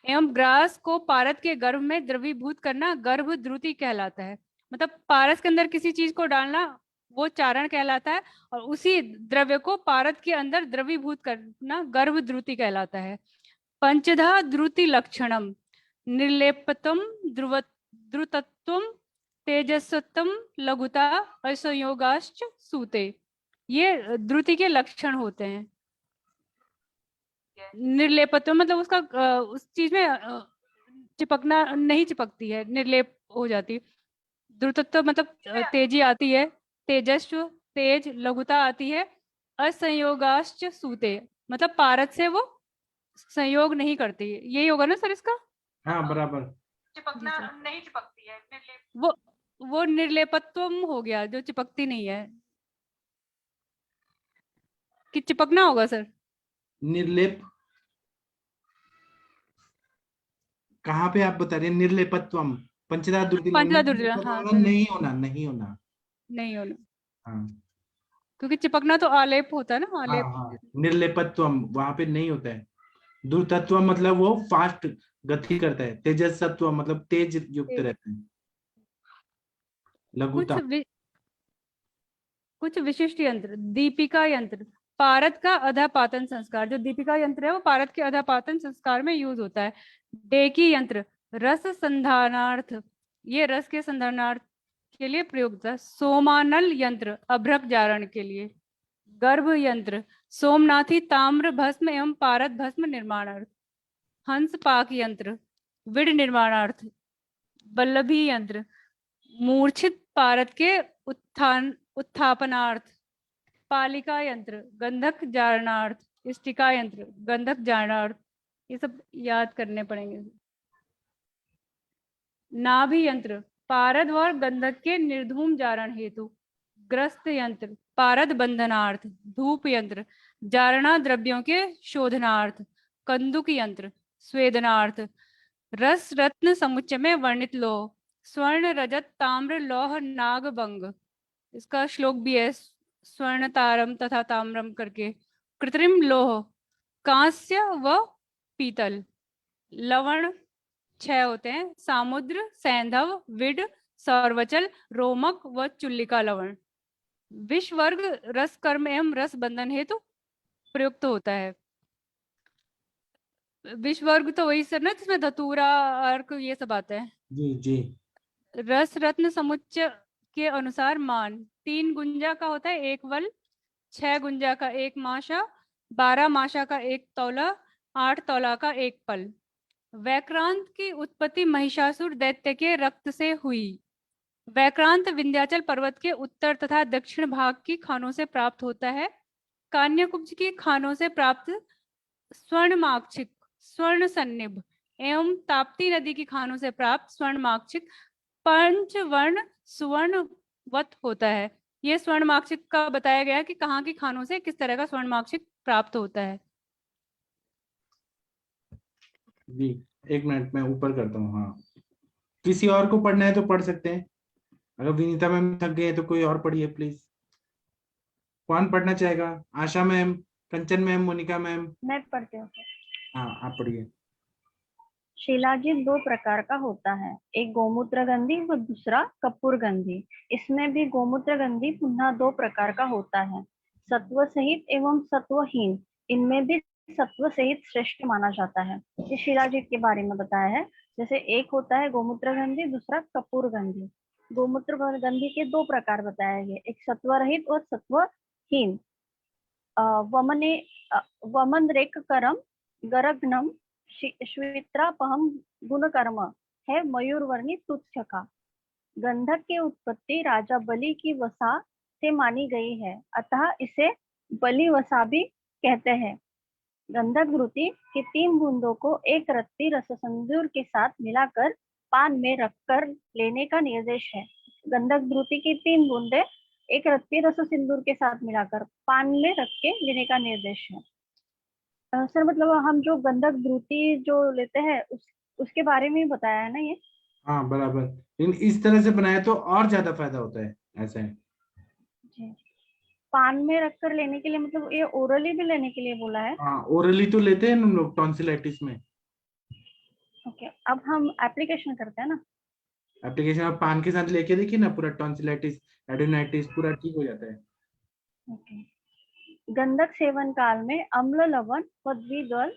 एवं ग्रास को पारद के गर्भ में द्रवीभूत करना गर्भ द्रुति कहलाता है। मतलब पारस के अंदर किसी चीज को डालना वो चारण कहलाता है और उसी द्रव्य को पारद के अंदर द्रवीभूत करना गर्भ द्रुति कहलाता है। पंचधा द्रुति लक्षणम, निर्लेपतम द्रुतत्वम तेजस्वतम लघुता असंयोगाश्च सूते। ये द्रुति के लक्षण होते हैं। निर्लेपत्व मतलब उसका उस चीज में चिपकना नहीं चिपकती है, निर्लेप हो जाती। द्रुतत्व मतलब तेजी आती है, तेजस्व तेज, लघुता आती है। असंयोगाश्च सूते मतलब पारद से वो संयोग नहीं करती। यही होगा ना सर इसका? हाँ बराबर। चिपकना नहीं चिपकती है, वो निर्लेपत्व हो गया जो चिपकती नहीं है। कि चिपकना होगा सर? निर्लेप कहाँ पे आप बता रहे हैं? निर्लेपत्वम, पंचधा द्रुति पंचधा द्रुति, हाँ नहीं होना, नहीं होना। नहीं होना। हाँ क्योंकि चिपकना तो आलेप होता है ना, हाँ आलेप। हाँ, निर्लेपत्वम वहां पे नहीं होता है। द्रुतत्व मतलब वो फास्ट गति करता है, तेजसत्व मतलब तेज युक्त रहता है, कुछ लघुता। कुछ विशिष्ट यंत्र। दीपिका यंत्र पारद का अधापातन संस्कार, जो दीपिका यंत्र है वो पारद के अधापातन संस्कार में यूज होता है। डेकी यंत्र रस संधारणार्थ, ये रस के संधारणार्थ के लिए प्रयोग होता है। सोमानल यंत्र अभ्रक जारण के लिए। गर्भ यंत्र सोमनाथी ताम्र भस्म एवं पारद भस्म निर्माणार्थ। हंस पाक यंत्र विड निर्माणार्थ। वल्लभी यंत्र मूर्छित पारद के उत्थापनार्थ। पालिका यंत्र गंधक जारणार्थ। स्टिका यंत्र गंधक जारणार्थ। ये सब याद करने पड़ेंगे। नाभि यंत्र पारद और गंधक के निर्धूम जारण हेतु। ग्रस्त यंत्र पारद बंधनार्थ। धूप यंत्र जारणा द्रव्यों के शोधनार्थ। कंदुक यंत्र स्वेदनार्थ। रस रत्न समुच्चय में वर्णित लोह स्वर्ण रजत ताम्र लौह नाग बंग। इसका श्लोक भी है, स्वर्ण तारम तथा ताम्रम करके। कृत्रिम लोह कांस्य व पीतल। लवण 6 होते हैं, सामुद्र सैंधव विड सौरवचल रोमक व चुल्लिका लवण। विश्व वर्ग रस कर्म एवं रस बंधन हेतु प्रयुक्त होता है। विश्व वर्ग तो वही सर ना जिसमें धतूरा अर्क ये सब आते हैं। जी जी। रस रत्न समुच्चय के अनुसार मान 3 गुंजा का होता है 1 वल, 6 गुंजा का 1 माशा, 12 माशा का 1 तौला, 8 तौला का 1 पल। वैक्रांत की उत्पत्ति महिषासुर दैत्य के रक्त से हुई। वैक्रांत विंध्याचल पर्वत के उत्तर तथा दक्षिण भाग की खानों से प्राप्त होता है। कान्यकुब्ज की खानों से प्राप्त स्वर्णमाक्षिक स्वर्ण सन्निभ एवं ताप्ती नदी की खानों से प्राप्त स्वर्णमाक्षिक पंचवर्ण सुवर्णवत होता है। ये स्वर्णमाक्षिक का बताया गया है कि कहाँ की खानों से किस तरह का स्वर्णमाक्षिक प्राप्त होता है। जी, 1 मिनट में ऊपर करता हूँ। हाँ, किसी और को पढ़ना है तो पढ़ सकते हैं। अगर विनीता मैम थक गए हैं तो कोई और पढ़िए प्लीज। कौन पढ़ना चाहेगा? आशा मैम, कंचन मैम, मोनिका मैम। मैं पढ़ती हूँ। हाँ, आप पढ़िए। शिलाजित 2 प्रकार का होता है, एक गोमूत्र गंधी व दूसरा कपूर गंधी। इसमें भी गोमूत्र गंधी पुनः 2 प्रकार का होता है, सत्व सहित एवं सत्वहीन। इनमें भी सत्व सहित श्रेष्ठ माना जाता है। ये शिलाजित के बारे में बताया है। जैसे एक होता है गोमूत्र गंधी, दूसरा कपूर गंधी। गोमूत्र गंधी के 2 प्रकार बताए गए, एक सत्व रहित और सत्वहीन। वमन रेक करम गरघ्नम श्वेत्रापहम गुणकर्म है मयूरवर्णी तुच्छ का। गंधक की उत्पत्ति राजा बलि की वसा से मानी गई है, अतः इसे बलि वसा भी कहते हैं। गंधक घृति की 3 बूंदों को एक रत्ती रस सिंदूर के साथ मिलाकर पान में रखकर लेने का निर्देश है। गंधक घृति की 3 बूंदे एक रत्ती रस सिंदूर के साथ मिलाकर पान में रख के लेने का निर्देश है। सर मतलब हम जो गंधक घृति जो लेते हैं उसके बारे में बताया है ना ये? हाँ बराबर, लेकिन इस तरह से बनाया तो और ज्यादा फायदा होता है। ऐसा है जी। पान में रखकर लेने के लिए मतलब ये ओरली भी लेने के लिए बोला है? हाँ, ओरली तो लेते हैं हम लोग टॉन्सिलाइटिस में। ओके, अब हम एप्लीकेशन करते हैं ना। एप्लीकेशन आप पान के साथ लेके देखिए ना, पूरा टॉन्सिलाइटिस एडिनाइटिस पूरा ठीक हो जाता है। ओके। गंधक सेवन काल में अम्ल लवण व द्विदल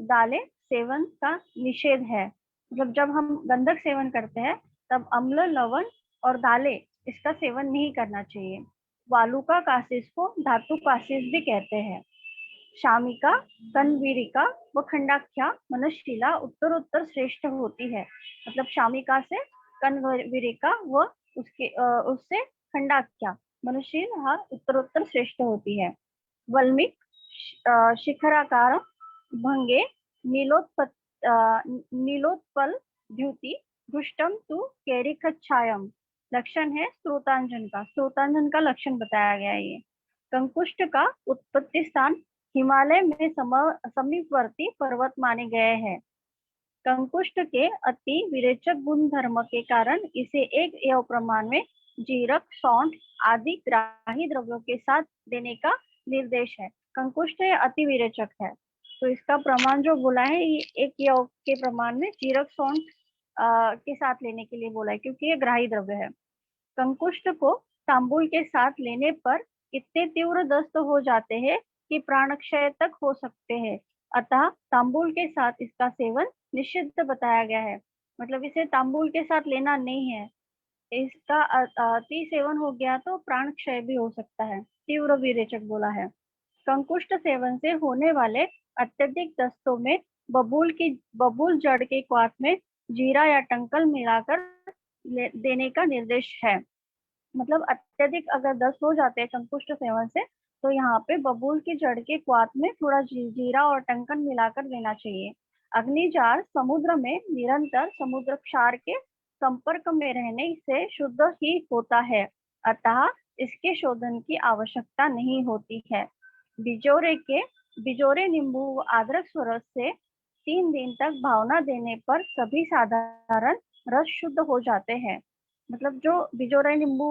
दालें सेवन का निषेध है। मतलब जब हम गंधक सेवन करते हैं तब अम्ल लवण और दालें इसका सेवन नहीं करना चाहिए। वालुका कासिस को धातु कासिस भी कहते हैं। शामिका, कनवीरिका व खंडाख्या मनशिला उत्तरोत्तर श्रेष्ठ होती है। मतलब शामिका से कनवीरिका व उससे खंडाख्या मनुशील उत्तरोत्तर श्रेष्ठ होती है। वल्मिक शिखराकार भंगे नीलोत्पल द्युति दुष्टम तु कैरिकच्छायम। लक्षण है स्त्रोतांजन का। स्त्रोतांजन का लक्षण बताया गया है ये। कंकुष्ट का उत्पत्ति स्थान हिमालय में समीपवर्ती पर्वत माने गए हैं। कंकुष्ट के अति विरेचक गुण धर्म के कारण इसे एक एवं प्रमाण में जीरक, सौंठ, आदि ग्राही द्रव्यों के साथ देने का निर्देश है। कंकुष्ट है अति विरेचक है। तो इसका प्रमाण जो बोला है ये एक योग के प्रमाण में जीरक सौंठ के साथ लेने के लिए बोला है, क्योंकि ये ग्राही द्रव्य है। कंकुष्ट को तांबुल के साथ लेने पर इतने तीव्र दस्त हो जाते हैं कि प्राणक्षय तक हो सकते हैं। अतः तांबुल के साथ इसका सेवन निषिद्ध बताया गया है। मतलब इसे तांबुल के साथ लेना नहीं है। इसका अति सेवन हो गया तो प्राण क्षय भी हो सकता है। तीव्र विरेचक बोला है। कंकुष्ट सेवन से होने वाले अत्यधिक दस्तों में बबूल जड़ के क्वाथ में जीरा या टंकल मिलाकर देने का निर्देश है। मतलब अत्यधिक अगर दस्त हो जाते हैं कंकुष्ट सेवन से, तो यहाँ पे बबूल की जड़ के क्वाथ में थोड़ा जीरा और टंकन मिलाकर देना चाहिए। अग्निजार समुद्र में निरंतर समुद्र क्षार के संपर्क में रहने से शुद्ध ही होता है, अतः इसके शोधन की आवश्यकता नहीं होती है। बिजोरे नींबू व अदरक स्वरस से 3 दिन तक भावना देने पर सभी साधारण रस शुद्ध हो जाते हैं। मतलब जो बिजोरे नींबू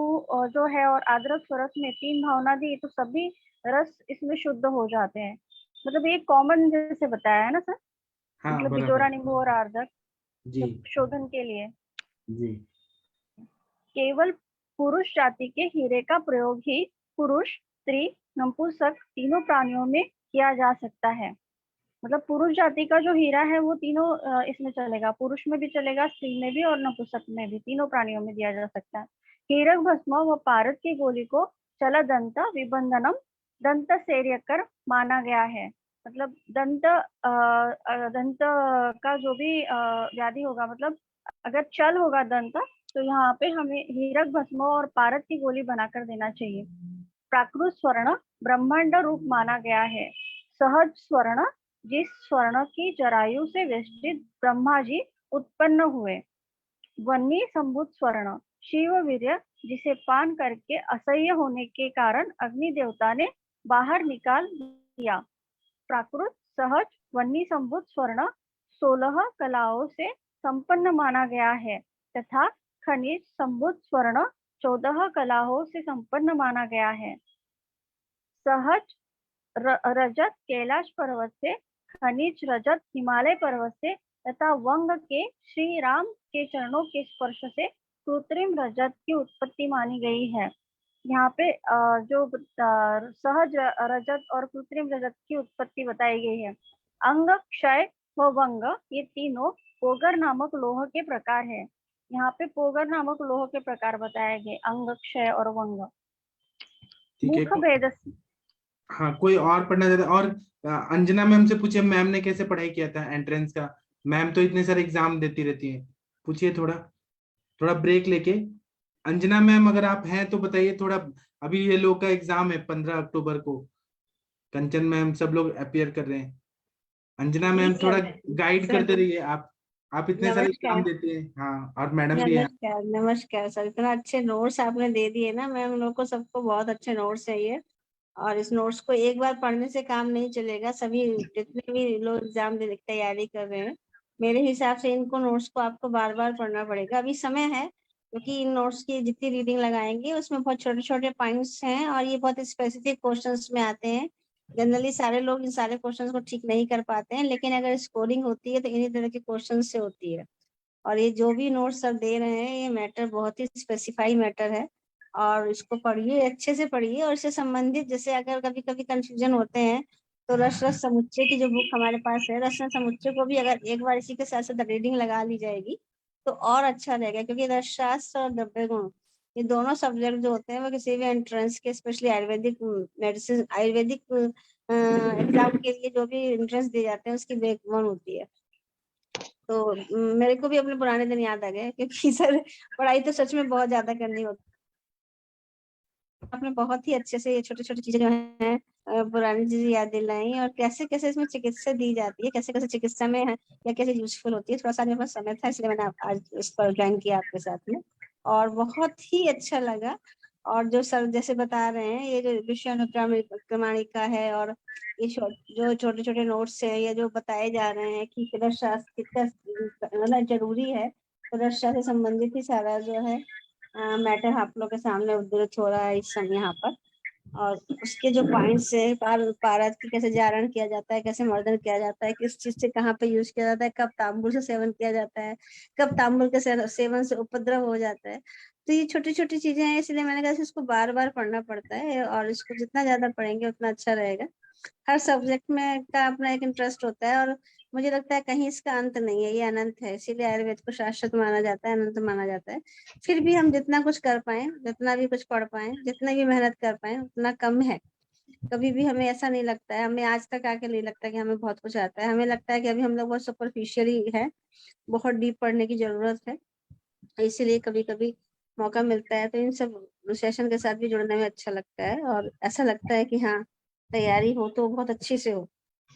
जो है और अदरक स्वरस में 3 भावना दी तो सभी रस इसमें शुद्ध हो जाते हैं। मतलब ये कॉमन जैसे बताया है ना सर। हाँ मतलब बराबर बिजोरा नींबू और अदरक जी शोधन के लिए। जी। केवल पुरुष जाति के हीरे का प्रयोग ही पुरुष, स्त्री, नपुंसक तीनों प्राणियों में किया जा सकता है। मतलब पुरुष जाति का जो हीरा है वो तीनों इसमें चलेगा, पुरुष में भी चलेगा, स्त्री में भी और नपुंसक में भी, तीनों प्राणियों में दिया जा सकता है। हीरक भस्म व पारद की गोली को चल दंत विबंधनम दंत सेर्यकर माना गया है। मतलब दंत का जो भी व्याधि होगा, मतलब अगर चल होगा दंत, तो यहाँ पे हमें हीरक भस्म और पारद की गोली बनाकर देना चाहिए। प्राकृत स्वर्ण ब्रह्मांड रूप माना गया है। सहज स्वर्ण जिस स्वर्ण की जरायु से वेष्टित ब्रह्मा जी उत्पन्न हुए। वन्नी संभूत स्वर्ण शिव वीर्य जिसे पान करके असह्य होने के कारण अग्नि देवता ने बाहर निकाल दिया। प्राकृत सहज वन्नी संभूत स्वर्ण 16 कलाओं से संपन्न माना गया है तथा खनिज संभूत स्वर्ण 14 कलाओं से संपन्न माना गया है। सहज रजत कैलाश पर्वत से, खनिज रजत हिमालय पर्वत से तथा वंग के श्री राम के चरणों के स्पर्श से कृत्रिम रजत की उत्पत्ति मानी गई है। यहाँ पे जो सहज रजत और कृत्रिम रजत की उत्पत्ति बताई गई है। अंग, क्षय व वंग ये तीनों पोगर नामक लोह के प्रकार है। यहाँ पे पोगर नामक लोह के प्रकार बताए गए, अंग, क्षय और वंग। ठीक मुख है। भेद। हाँ कोई और पढ़ना चाहता है? और अंजना मैम से पूछिए, मैम ने कैसे पढ़ाई किया था एंट्रेंस का? मैम तो इतने सारे एग्जाम देती रहती हैं, पूछिए थोड़ा थोड़ा ब्रेक लेके। अंजना मैम अगर आप हैं तो बताइए थोड़ा। अभी ये लोग का एग्जाम है 15 अक्टूबर को, कंचन मैम सब लोग अपियर कर रहे हैं। अंजना मैम ठीक थोड़ा है गाइड सर। करते रहिए आप इतने सारे एग्जाम नमस्कार। देते हैं। हाँ और मैडम भी हैं। नमस्कार नमस्कार सर, इतना अच्छे नोट्स आपने दे दिए ना मैम लोग को, सबको बहुत अच्छे नोट्स है ये। और इस नोट्स को एक बार पढ़ने से काम नहीं चलेगा, सभी जितने भी लोग एग्जाम देने की तैयारी कर रहे हैं, मेरे हिसाब से इनको नोट्स को आपको बार बार पढ़ना पड़ेगा। अभी समय है क्योंकि इन नोट्स की जितनी रीडिंग लगाएंगे उसमें बहुत छोटे छोटे पॉइंट्स हैं और ये बहुत स्पेसिफिक क्वेश्चंस में आते हैं। जनरली सारे लोग इन सारे क्वेश्चंस को ठीक नहीं कर पाते हैं, लेकिन अगर स्कोरिंग होती है तो इन्हीं तरह के क्वेश्चन से होती है। और ये जो भी नोट्स सर दे रहे हैं ये मैटर बहुत ही स्पेसिफाई मैटर है, और इसको पढ़िए, अच्छे से पढ़िए। और इससे संबंधित जैसे अगर कभी कभी कंफ्यूजन होते हैं तो रस रस समुच्चय की जो बुक हमारे पास है, रस रस समुच्चय को भी अगर एक बार इसी के साथ साथ रीडिंग लगा ली जाएगी तो और अच्छा रहेगा, क्योंकि रसशास्त्र और द्रव्य गुण ये दोनों सब्जेक्ट जो होते हैं वो किसी भी एंट्रेंस के, specially Ayurvedic medicine, Ayurvedic exam के लिए जो भी एंट्रेंस दिए जाते हैं उसकी बैकबोन होती है। तो मेरे को भी अपने पुराने दिन याद आ गए, क्योंकि सर पढ़ाई तो सच में बहुत ज्यादा करनी होती है। आपने बहुत ही अच्छे से ये छोटी छोटी चीजें जो हैं पुरानी चीजें याद दिलाई, और कैसे कैसे इसमें चिकित्सा दी जाती है, कैसे कैसे चिकित्सा में है या कैसे यूजफुल होती है। थोड़ा सा मेरे पास समय था इसलिए मैंने आज इस पर ज्वाइन किया आपके साथ में, और बहुत ही अच्छा लगा। और जो सर जैसे बता रहे हैं ये जो विषय क्रमाणिका है और ये जो छोटे छोटे नोट्स है, ये जो बताए जा रहे हैं कि रसशास्त्र कितना मतलब जरूरी है, तो रसशास्त्र से संबंधित ही सारा जो है मैटर आप लोग के सामने उद्धृत हो रहा है इस समय यहाँ पर। और उसके जो पॉइंट्स है, पारद की कैसे जारण किया जाता है, कैसे मर्दन किया जाता है, किस चीज से कहाँ पे यूज किया जाता है, कब तांबुल से सेवन किया जाता है, कब तांबुल के सेवन से उपद्रव हो जाता है। तो ये छोटी छोटी चीजें हैं, इसलिए मैंने कहा इसको बार बार पढ़ना पड़ता है, और इसको जितना ज्यादा पढ़ेंगे उतना अच्छा रहेगा। हर सब्जेक्ट में का अपना एक इंटरेस्ट होता है, और मुझे लगता है कहीं इसका अंत नहीं है, ये अनंत है, इसीलिए आयुर्वेद को शाश्वत माना जाता है, अनंत माना जाता है। फिर भी हम जितना कुछ कर पाए, जितना भी कुछ पढ़ पाए, जितना भी मेहनत कर पाए, उतना कम है। कभी भी हमें ऐसा नहीं लगता है, हमें आज तक आके नहीं लगता कि हमें बहुत कुछ आता है, हमें लगता है कि अभी हम लोग बहुत सुपरफिशियली है, बहुत डीप पढ़ने की जरूरत है। इसीलिए कभी कभी मौका मिलता है तो इन सब सेशन के साथ भी जुड़ने में अच्छा लगता है, और ऐसा लगता है कि हाँ, तैयारी हो तो बहुत अच्छी से हो,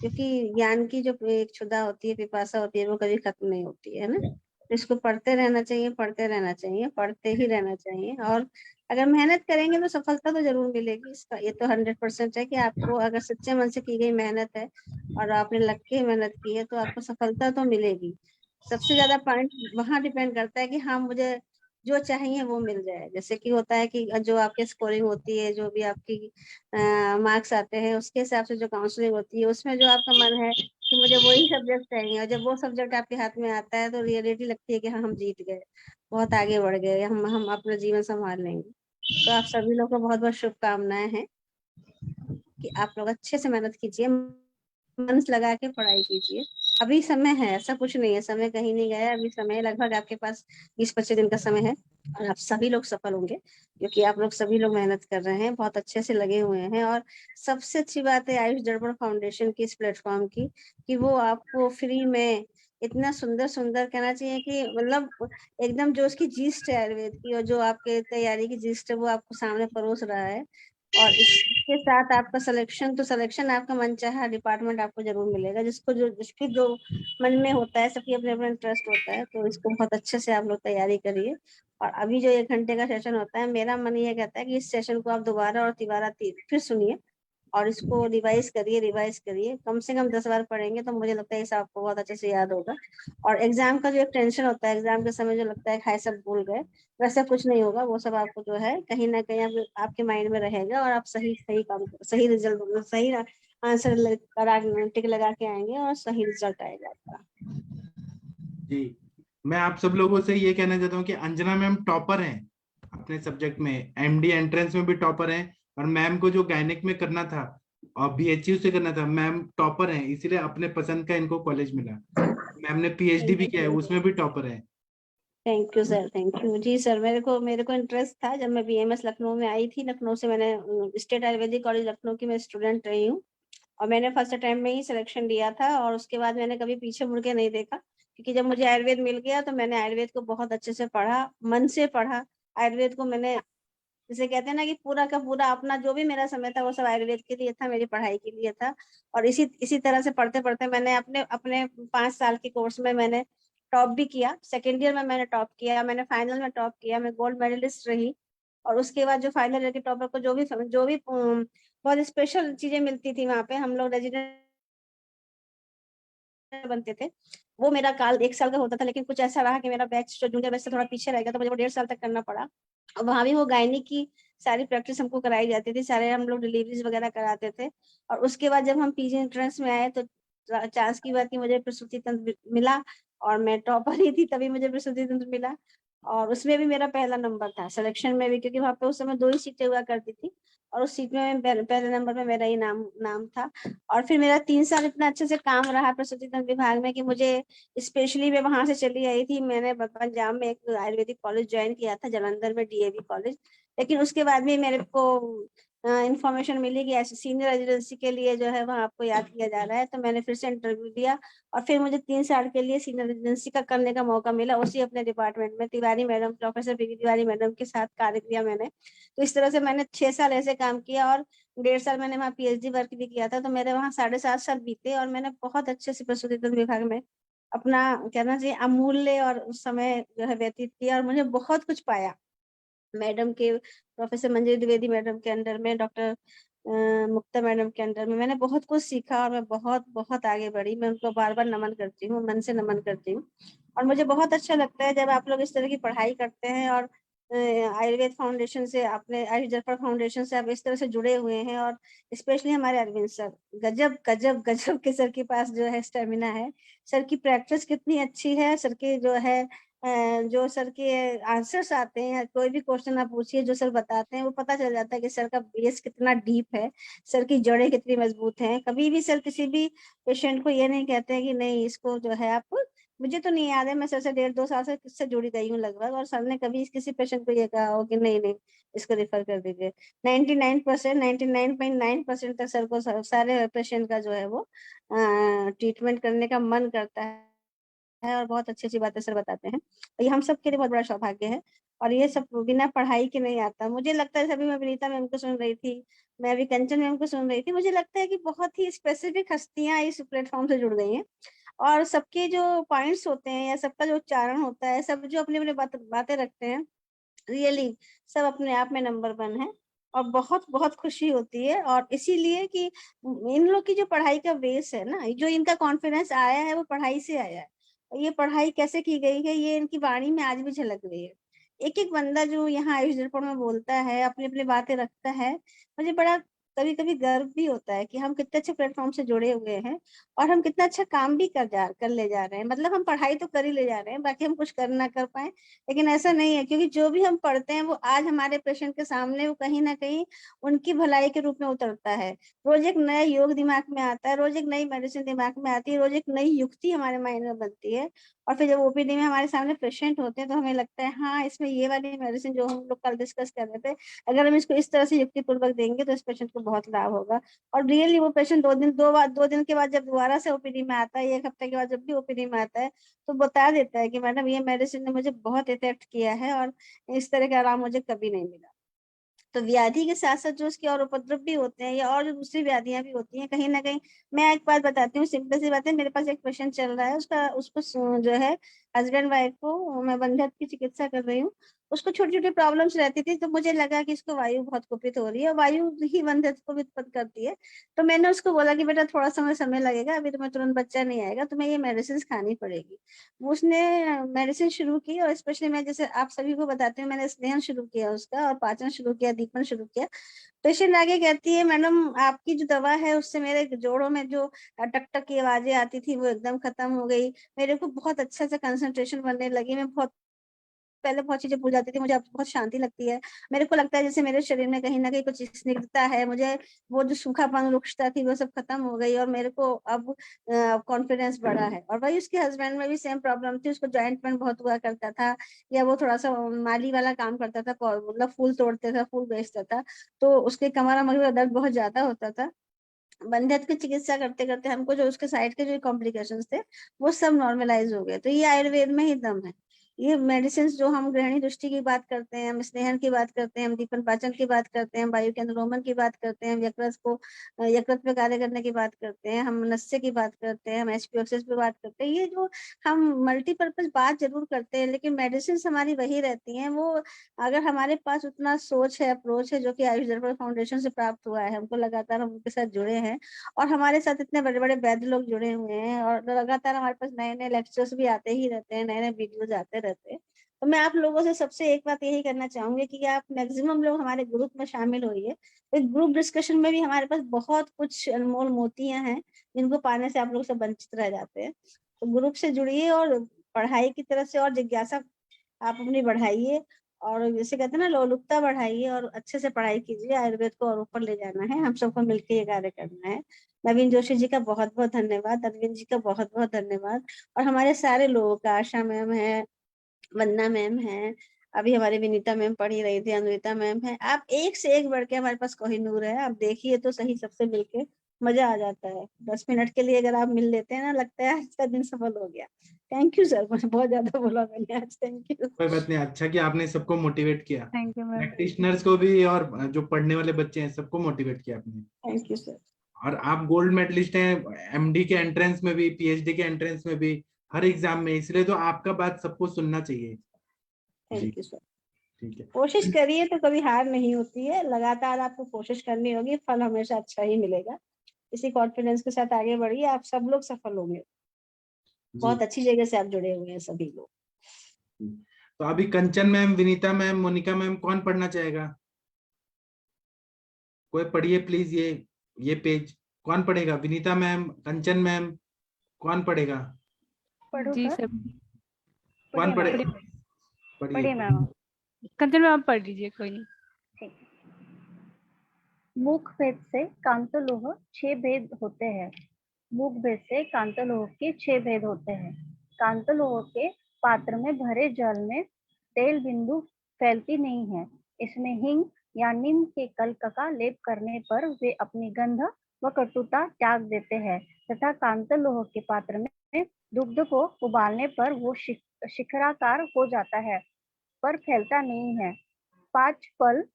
क्योंकि ज्ञान की जो एक क्षुधा होती है, पिपासा होती है, वो कभी खत्म नहीं होती है ना। तो इसको पढ़ते रहना चाहिए, पढ़ते रहना चाहिए, पढ़ते ही रहना चाहिए, और अगर मेहनत करेंगे तो सफलता तो जरूर मिलेगी। इसका ये तो 100% है कि आपको अगर सच्चे मन से की गई मेहनत है और आपने लग के मेहनत की है तो आपको सफलता तो मिलेगी। सबसे ज्यादा पॉइंट वहां डिपेंड करता है कि हाँ, मुझे जो चाहिए वो मिल जाए। जैसे कि होता है कि जो आपकी स्कोरिंग होती है, जो भी आपकी मार्क्स आते हैं, उसके हिसाब से जो काउंसलिंग होती है, उसमें जो आपका मन है कि मुझे वही सब्जेक्ट चाहिए, और जब वो सब्जेक्ट आपके हाथ में आता है तो रियलिटी लगती है कि हाँ, हम जीत गए, बहुत आगे बढ़ गए, हम अपना जीवन संभाल लेंगे। तो आप सभी लोग को बहुत बहुत शुभकामनाएं हैं कि आप लोग अच्छे से मेहनत कीजिए, मन लगा के पढ़ाई कीजिए। अभी समय है, ऐसा कुछ नहीं है, समय कहीं नहीं गया है, अभी समय है, लगभग आपके पास 20-25 दिन का समय है, और आप सभी लोग सफल होंगे, क्योंकि आप लोग सभी लोग मेहनत कर रहे हैं, बहुत अच्छे से लगे हुए हैं। और सबसे अच्छी बात है आयुष दर्पण फाउंडेशन की, इस प्लेटफॉर्म की, कि वो आपको फ्री में इतना सुंदर सुंदर, कहना चाहिए कि मतलब एकदम जो उसकी जीस्ट है आयुर्वेद की, और जो आपके तैयारी की जीस्ट है, वो आपको सामने परोस रहा है। और इसके साथ आपका सिलेक्शन आपका मनचाहा डिपार्टमेंट आपको जरूर मिलेगा, जिसकी जो मन में होता है, सबकी अपने अपने इंटरेस्ट होता है। तो इसको बहुत अच्छे से आप लोग तैयारी करिए। और अभी जो 1 घंटे का सेशन होता है, मेरा मन ये कहता है कि इस सेशन को आप दोबारा और तिबारा फिर सुनिए, और इसको रिवाइज करिए, कम से कम 10 बार पढ़ेंगे तो मुझे लगता है इसे आपको बहुत अच्छे से याद होगा। और एग्जाम का जो एक टेंशन होता है, एग्जाम के समय जो लगता है हाय सब भूल गए, वैसा कुछ नहीं होगा। वो सब आपको जो है कहीं ना कहीं आपके माइंड में रहेगा, और आप सही सही काम, सही रिजल्ट, सही आंसर टिक लगा के आएंगे, और सही रिजल्ट आएगा आपका। जी, मैं आप सब लोगों से ये कहना चाहता हूँ कि अंजना मैम टॉपर हैं अपने सब्जेक्ट में, एमडी एंट्रेंस में भी टॉपर हैं, और मैम को जो गायनिक में करना था और बीएचयू से करना था, मैम टॉपर हैं, इसीलिए अपने पसंद का इनको कॉलेज मिला। मैम ने पीएचडी भी किया है, उसमें भी टॉपर है। Thank you sir, thank you ji sir. मेरे को इंटरेस्ट था जब मैं बीएमएस लखनऊ में आई थी। लखनऊ से मैंने स्टेट आयुर्वेदिक कॉलेज लखनऊ की मैं स्टूडेंट रही हूँ, और मैंने फर्स्ट अटेम्प्ट में ही सिलेक्शन लिया था, और उसके बाद मैंने कभी पीछे मुड़ के नहीं देखा, क्योंकि जब मुझे आयुर्वेद मिल गया तो मैंने आयुर्वेद को बहुत अच्छे से पढ़ा, मन से पढ़ा। आयुर्वेद को मैंने, जैसे कहते हैं ना कि पूरा का पूरा अपना जो भी मेरा समय था वो सब आयुर्वेद के लिए था, मेरी पढ़ाई के लिए था। और इसी इसी तरह से पढ़ते पढ़ते मैंने अपने अपने 5 साल के कोर्स में मैंने टॉप भी किया। सेकेंड ईयर में मैंने टॉप किया, मैंने फाइनल में टॉप किया, मैं गोल्ड मेडलिस्ट रही। और उसके बाद जो फाइनल ईयर के टॉपर को जो भी बहुत स्पेशल चीजें मिलती थी, वहाँ पे हम लोग रेजिडेंट बनते थे, वो मेरा काल 1 साल का होता था। लेकिन कुछ ऐसा रहा कि मेरा बैच जो जूनियर बैच से थोड़ा पीछे रह गया, तो मुझे वो 1.5 साल तक करना पड़ा। और वहां भी वो गायनी की सारी प्रैक्टिस हमको कराई जाती थी, सारे हम लोग डिलीवरीज वगैरह कराते थे। और उसके बाद जब हम पीजी एंट्रेंस में आए तो चांस की बात की मुझे प्रसूति तंत्र मिला, और मैं टॉपर ही थी तभी मुझे प्रसूति तंत्र मिला। और उसमें भी मेरा पहला नंबर था सिलेक्शन में भी, क्योंकि वहाँ पे उस समय 2 ही सीटें हुआ करती थी, और उस सीट में पहले नंबर में मेरा ही नाम था। और फिर मेरा 3 साल इतना अच्छे से काम रहा प्रसूति तंत्र विभाग में कि मुझे स्पेशली, मैं वहां से चली आई थी, मैंने पंजाब में एक आयुर्वेदिक कॉलेज ज्वाइन किया था, जालंधर में डीएवी कॉलेज। लेकिन उसके बाद भी मेरे को इंफॉर्मेशन मिली कि ऐसे सीनियर रेजिडेंसी के लिए जो है वहाँ आपको याद किया जा रहा है, तो मैंने फिर से इंटरव्यू दिया, और फिर मुझे 3 साल के लिए सीनियर रेजिडेंसी का करने का मौका मिला उसी अपने डिपार्टमेंट में। Tiwari madam, professor PV Tiwari madam के साथ कार्य किया मैंने। तो इस तरह से मैंने 6 साल ऐसे काम किया, और 1.5 साल मैंने वहाँ पीएचडी वर्क भी किया था। तो मेरे वहाँ 7.5 साल बीते, और मैंने बहुत अच्छे से प्रसूति तंत्र विभाग में अपना, कहना चाहिए, अमूल्य और उस समय जो है व्यतीत किया, और मुझे बहुत कुछ पाया। मैडम के, प्रोफेसर मंजरी द्विवेदी मैडम के अंडर में, डॉक्टर मुक्ता मैडम के अंडर में मैंने बहुत कुछ सीखा, और मैं बहुत बहुत आगे बढ़ी। मैं उनको बार बार नमन करती हूँ, मन से नमन करती हूँ। और मुझे बहुत अच्छा लगता है जब आप लोग इस तरह की पढ़ाई करते हैं, और आयुर्वेद फाउंडेशन से, आपने आयुष दर्पण फाउंडेशन से आप इस तरह से जुड़े हुए हैं, और स्पेशली हमारे अरविंद सर, गजब गजब गजब के सर के पास जो है स्टेमिना है। सर की प्रैक्टिस कितनी अच्छी है, सर के जो है जो सर के आंसर्स आते हैं, कोई भी क्वेश्चन आप पूछिए जो सर बताते हैं वो पता चल जाता है कि सर का बेस कितना डीप है, सर की जड़ें कितनी मजबूत हैं। कभी भी सर किसी भी पेशेंट को ये नहीं कहते हैं कि नहीं इसको जो है आप, मुझे तो नहीं याद है, मैं सर से 1.5-2 साल से किससे जुड़ी गई हूँ लगभग, और सर ने कभी किसी पेशेंट को ये कहा हो कि नहीं नहीं इसको रेफर कर दीजिए। 99%, 99.9% तक सर को सारे पेशेंट का जो है वो ट्रीटमेंट करने का मन करता है, और बहुत अच्छी अच्छी बातें सर बताते हैं। और ये हम सब के लिए बहुत बड़ा सौभाग्य है, और ये सब बिना पढ़ाई के नहीं आता। मुझे लगता है, अभी मैं विनीता मैम को सुन रही थी, मैं अभी कंचन मैम को सुन रही थी, मुझे लगता है कि बहुत ही स्पेसिफिक हस्तियां इस प्लेटफॉर्म से जुड़ गई हैं, और सबके जो पॉइंट्स होते हैं या सबका जो उच्चारण होता है, सब जो अपने अपने बातें रखते हैं, रियली सब अपने आप में नंबर 1 है। और बहुत बहुत खुशी होती है, और इसीलिए कि इन लोग की जो पढ़ाई का बेस है ना, जो इनका कॉन्फिडेंस आया है वो पढ़ाई से आया है। और ये पढ़ाई कैसे की गई है ये इनकी वाणी में आज भी झलक रही है। एक एक बंदा जो यहाँ आयुष दर्पण में बोलता है, अपनी अपनी बातें रखता है, मुझे बड़ा कभी कभी गर्व भी होता है कि हम कितने अच्छे प्लेटफॉर्म से जुड़े हुए हैं, और हम कितना अच्छा काम भी कर ले जा रहे हैं। मतलब हम पढ़ाई तो कर ही ले जा रहे हैं, बाकी हम कुछ कर ना कर पाए, लेकिन ऐसा नहीं है, क्योंकि जो भी हम पढ़ते हैं वो आज हमारे पेशेंट के सामने वो कहीं ना कहीं उनकी भलाई के रूप में उतरता है। रोज एक नया योग दिमाग में आता है, रोज एक नई मेडिसिन दिमाग में आती है, रोज एक नई युक्ति हमारे माइंड में बनती है। और फिर जब ओपीडी में हमारे सामने पेशेंट होते हैं तो हमें लगता है हाँ इसमें ये वाली मेडिसिन जो हम लोग कल डिस्कस कर रहे थे, अगर हम इसको इस तरह से युक्ति पूर्वक देंगे तो इस पेशेंट को बहुत लाभ होगा। और रियली वो पेशेंट 2 दिन के बाद जब दोबारा से ओपीडी में आता है, 1 हफ्ते के बाद जब भी ओपीडी में आता है, तो बता देता है कि मैडम ये मेडिसिन ने मुझे बहुत इफेक्ट किया है, और इस तरह का आराम मुझे कभी नहीं मिला। तो व्याधि के साथ साथ जो उसके और उपद्रव भी होते हैं, या और जो दूसरी व्याधियां भी होती हैं, कहीं ना कहीं मैं एक बात बताती हूँ, सिंपल सी बात है। मेरे पास एक पेशेंट चल रहा है, उसको जो है हस्बैंड वाइफ को, मैं बंधक की चिकित्सा कर रही हूँ, उसको छोटी छोटी प्रॉब्लम्स रहती थी, तो मुझे लगा कि इसको वायु बहुत कुपित हो रही है, और वायु ही बंधक को भी उत्पन्न करती है। तो मैंने उसको बोला कि बेटा थोड़ा समय लगेगा, अभी तुम्हें तुरंत बच्चा नहीं आएगा, तुम्हें ये मेडिसिन खानी पड़ेगी। उसने मेडिसिन शुरू की, और स्पेशली मैं जैसे आप सभी को बताती हूँ, मैंने स्नेहन शुरू किया उसका, और पाचन शुरू किया, दीपन शुरू किया। पेशेंट आगे कहती है मैडम आपकी जो दवा है उससे मेरे जोड़ों में जो टक टक की आवाजें आती थी वो एकदम खत्म हो गई, मेरे को बहुत अच्छा से कंसंट्रेशन बनने लगी, मैं बहुत पहले बहुत चीजें भूल जाती थी, मुझे अब बहुत शांति लगती है, मेरे को लगता है जैसे मेरे शरीर में कहीं ना कहीं कुछ स्निग्धता है, मुझे वो जो सूखापन रुक्षता थी वो सब खत्म हो गई, और मेरे को अब कॉन्फिडेंस बढ़ा है। और वही उसके हस्बैंड में भी सेम प्रॉब्लम थी, उसको जॉइंट पेन बहुत हुआ करता था, या वो थोड़ा सा माली वाला काम करता था, मतलब फूल तोड़ता था, फूल बेचता था, तो उसके कमर में दर्द बहुत ज्यादा होता था। बंधक की चिकित्सा करते करते हमको जो उसके साइड के जो कॉम्प्लिकेशंस थे वो सब नॉर्मलाइज हो गए। तो ये आयुर्वेद में ही दम है। ये मेडिसिन जो हम ग्रहणी दृष्टि की बात करते हैं, हम स्नेहन की बात करते हैं, हम दीपन पाचन की बात करते हैं, हम वायु के अनुलोमन की बात करते हैं, हम यकृत पे कार्य करने की बात करते हैं, हम नस्य की बात करते हैं, हम एचपीएक्सेस पे बात करते हैं, ये जो हम मल्टीपर्पज बात जरूर करते हैं, लेकिन मेडिसिन हमारी वही रहती हैं। वो अगर हमारे पास उतना सोच है, अप्रोच है, जो कि आयुष दर्पण फाउंडेशन से प्राप्त हुआ है, हमको लगातार हम उनके साथ जुड़े हैं, और हमारे साथ इतने बड़े बड़े वैद्य लोग जुड़े हुए हैं, और लगातार हमारे पास नए नए लेक्चर्स भी आते ही रहते हैं, नए नए वीडियोज आते रहते हैं। तो मैं आप लोगों से सबसे एक बात यही करना चाहूंगी कि आप मैक्सिमम लोग हमारे ग्रुप में शामिल होइए। इस ग्रुप डिस्कशन में भी हमारे पास बहुत कुछ अनमोल मोतियां हैं जिनको पाने से आप लोग सब वंचित रह जाते हैं। तो ग्रुप से जुड़िए, और पढ़ाई की तरफ से और जिज्ञासा आप अपनी बढ़ाइए, और जैसे कहते हैं ना लोलुपता बढ़ाइए, और अच्छे से पढ़ाई कीजिए। आयुर्वेद को और ऊपर ले जाना है, हम सबको मिलकर ये कार्य करना है। नवीन जोशी जी का बहुत बहुत धन्यवाद, अरविंद जी का बहुत बहुत धन्यवाद, और हमारे सारे लोगों का, आशा मैम है, वंदना मैम है, अभी हमारी विनीता मैम पढ़ ही रही थी, अनुरिता मैम है, आप एक से एक बढ़ के हमारे पास कोहिनूर है। आप देखिए तो सही, सबसे मिलके मजा आ जाता है। 10 मिनट के लिए अगर आप मिल लेते हैं ना, लगता है आज का दिन सफल हो गया। थैंक यू सर, बहुत ज्यादा बोला मैंने आज, थैंक यू। कोई बात नहीं, अच्छा कि आपने सबको मोटिवेट किया, थैंक यू मैम। प्रैक्टिशनर्स को भी और जो पढ़ने वाले बच्चे हैं सबको मोटिवेट किया आपने। Thank you sir. और आप गोल्ड मेडलिस्ट हैं एमडी के एंट्रेंस में भी, पीएचडी के एंट्रेंस में भी, हर एग्जाम में, इसलिए तो आपका बात सबको सुनना चाहिए। जी थैंक यू सर। ठीक है। कोशिश करिए तो कभी हार नहीं होती है, लगातार आपको कोशिश करनी होगी, फल हमेशा अच्छा ही मिलेगा। इसी कॉन्फिडेंस के साथ आगे बढ़िए, आप सब लोग सफल होंगे। जी बहुत अच्छी जगह से आप जुड़े हुए हैं सभी लोग। तो अभी Kanchan ma'am, Vinita ma'am, Monika ma'am, कौन पढ़ना चाहेगा? कोई पढ़िए प्लीज ये पेज। कौन पढ़ेगा? विनीता मैम, कंचन मैम, कौन पढ़ेगा? पढ़ो जी सर, सर। कौन पढ़िए पढ़े? मैम, पढ़िए। पढ़िए मैम। कंचन में आप पढ़ लीजिए, कोई नहीं। ठीक। मुख भेद से कांतलोह 6 भेद होते हैं। मुख भेद से कांतलोह के 6 भेद होते हैं। कांतलोह के पात्र में भरे जल में तेल बिंदु फैलती नहीं है। इसमें हिंग या नीम के कल्क का लेप करने पर वे अपनी गंध व कटुता त्याग देते हैं तथा कांतलोह के पात्र में दुग्ध को उबालने पर वो शिखराकार हो जाता है पर फैलता नहीं है। 5 पल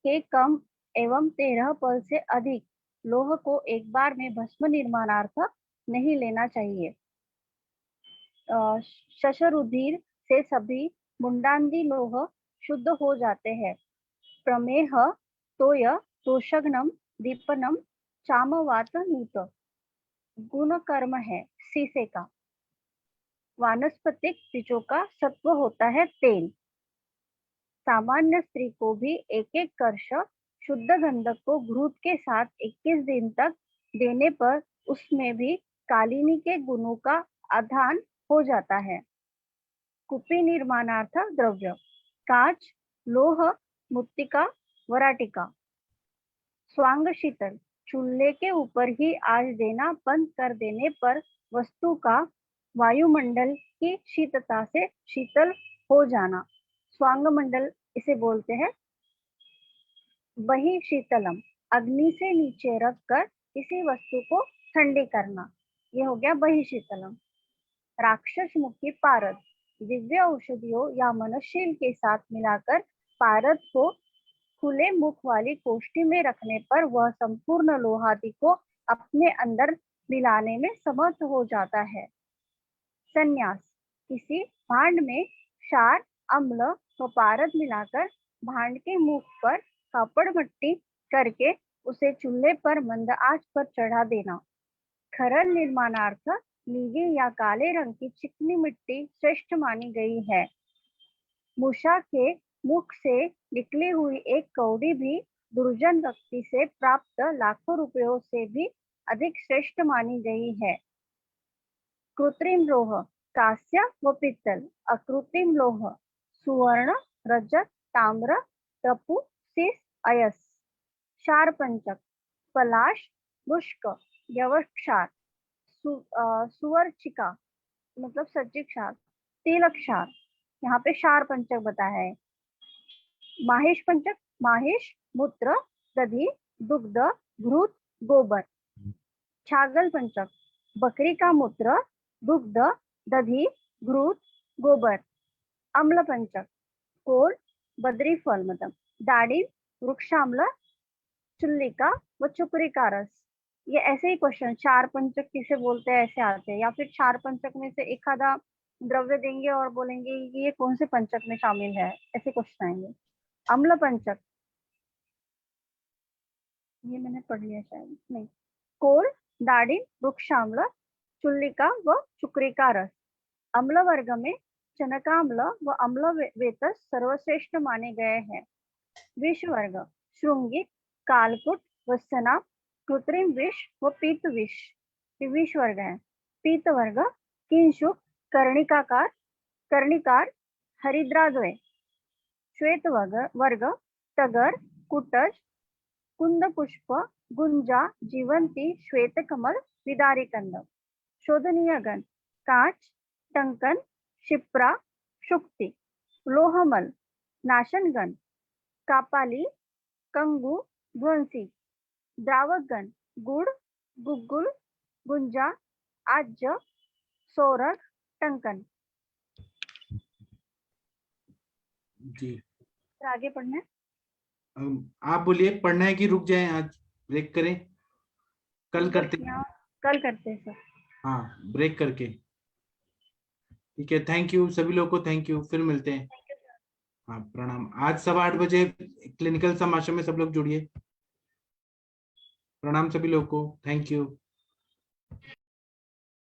के कम एवं 13 पल से अधिक लोह को एक बार में भस्म निर्माणार्थ नहीं लेना चाहिए। शशरुधिर से सभी मुंडांदी लोह शुद्ध हो जाते हैं। प्रमेह तोय तोषग्नम दीपनम चामवात नूत गुण कर्म है सीसे का। वानस्पतिक बीजों का सत्व होता है तेल। सामान्य स्त्री को भी एक एक कर्ष शुद्ध गंधक को घृत के साथ 21 दिन तक देने पर उसमें भी कालिनी के गुणों का आधान हो जाता है। कुपी निर्माणार्थ द्रव्य कांच, लोह, मृत्तिका, वराटिका। स्वांग शीतल चूल्हे के ऊपर ही आंच देना बंद कर देने पर वस्तु का वायुमंडल की शीतलता से शीतल हो जाना। स्वांग मंडल इसे बोलते हैं। वही शीतलम अग्नि से नीचे रखकर किसी वस्तु को ठंडी करना, ये हो गया वही शीतलम। राक्षस मुखी पारद दिव्य औषधियों या मनुष्य के साथ मिलाकर पारद को खुले मुख वाली कोष्ठी में रखने पर वह संपूर्ण लोहादि को अपने अंदर मिलाने में समर्थ हो जाता है। संन्यास किसी भांड में क्षार, अम्ल व पारद मिलाकर भांड के मुख पर कापड़ मट्टी करके उसे चूल्हे पर मंद आंच पर चढ़ा देना। खरल निर्माणार्थ नीली या काले रंग की चिकनी मिट्टी श्रेष्ठ मानी गई है। मूषा के मुख से निकली हुई एक कौड़ी भी दुर्जन व्यक्ति से प्राप्त लाखों रुपयों से भी अधिक श्रेष्ठ मानी गई है। कृत्रिम लोह कांस्य व पित्तल। अकृत्रिम लोह सुवर्ण, रजत, ताम्र, तपु, सीस, अयस। क्षार पंचक पलाश, मुष्क, यवक्षार, सुवर्चिका मतलब सज्जिक क्षार, तिलक क्षार। यहाँ पे क्षार पंचक बताया है। माहेश पंचक माहेश, मूत्र, दधि, दुग्ध, घृत, गोबर। छागल पंचक बकरी का मूत्र, दुग्ध, दधि, घृत, गोबर। अम्ल पंचक कोल, बद्री फल मतलब दाढ़ी, वृक्षाम्ल, चुल्लिका व चुकरी का रस। ये ऐसे ही क्वेश्चन क्षार पंचक किसे बोलते हैं ऐसे आते हैं, या फिर क्षार पंचक में से एक आधा द्रव्य देंगे और बोलेंगे कि ये कौन से पंचक में शामिल है, ऐसे क्वेश्चन आएंगे। अम्ल पंचक ये मैंने पढ़ लिया शायद, नहीं। कोल, दाढ़ी, वृक्षाम्ल, चुल्लिका व चुकरी का रस। अम्ल वर्ग में चनकाम्ल व अम्ल वेतस सर्वश्रेष्ठ माने गए हैं। विष वर्ग श्रृंगिक, कालकुट, वत्सना, कृत्रिम विष व पीत विष विष वर्ग है। पीत वर्ग किंशुक, कर्णिकार, हरिद्राद्वय। श्वेत वर्ग तगर, कुटज, कुंद पुष्प, गुंजा, जीवंती, श्वेत कमल, विदारी कंद। शोधनीय गण कांच, टंकन, क्षिप्रा, शुक्ति। लोहमल नाशनगण कापाली, कंगु, ध्वंसी। द्रावकगण गुड़, गुग्गुल, गुंजा, आज, सोरठ, टंकन। जी आगे पढ़ना है। आप बोलिए पढ़ना है कि रुक जाएं, आज ब्रेक करें? कल करते हैं। कल करते हैं सर। हाँ ब्रेक करके, ठीक है। थैंक यू सभी लोगों को, थैंक यू, फिर मिलते हैं। हाँ प्रणाम। आज 8:15 बजे क्लिनिकल समाशय में सब लोग जुड़िए। प्रणाम सभी लोगों को, थैंक यू।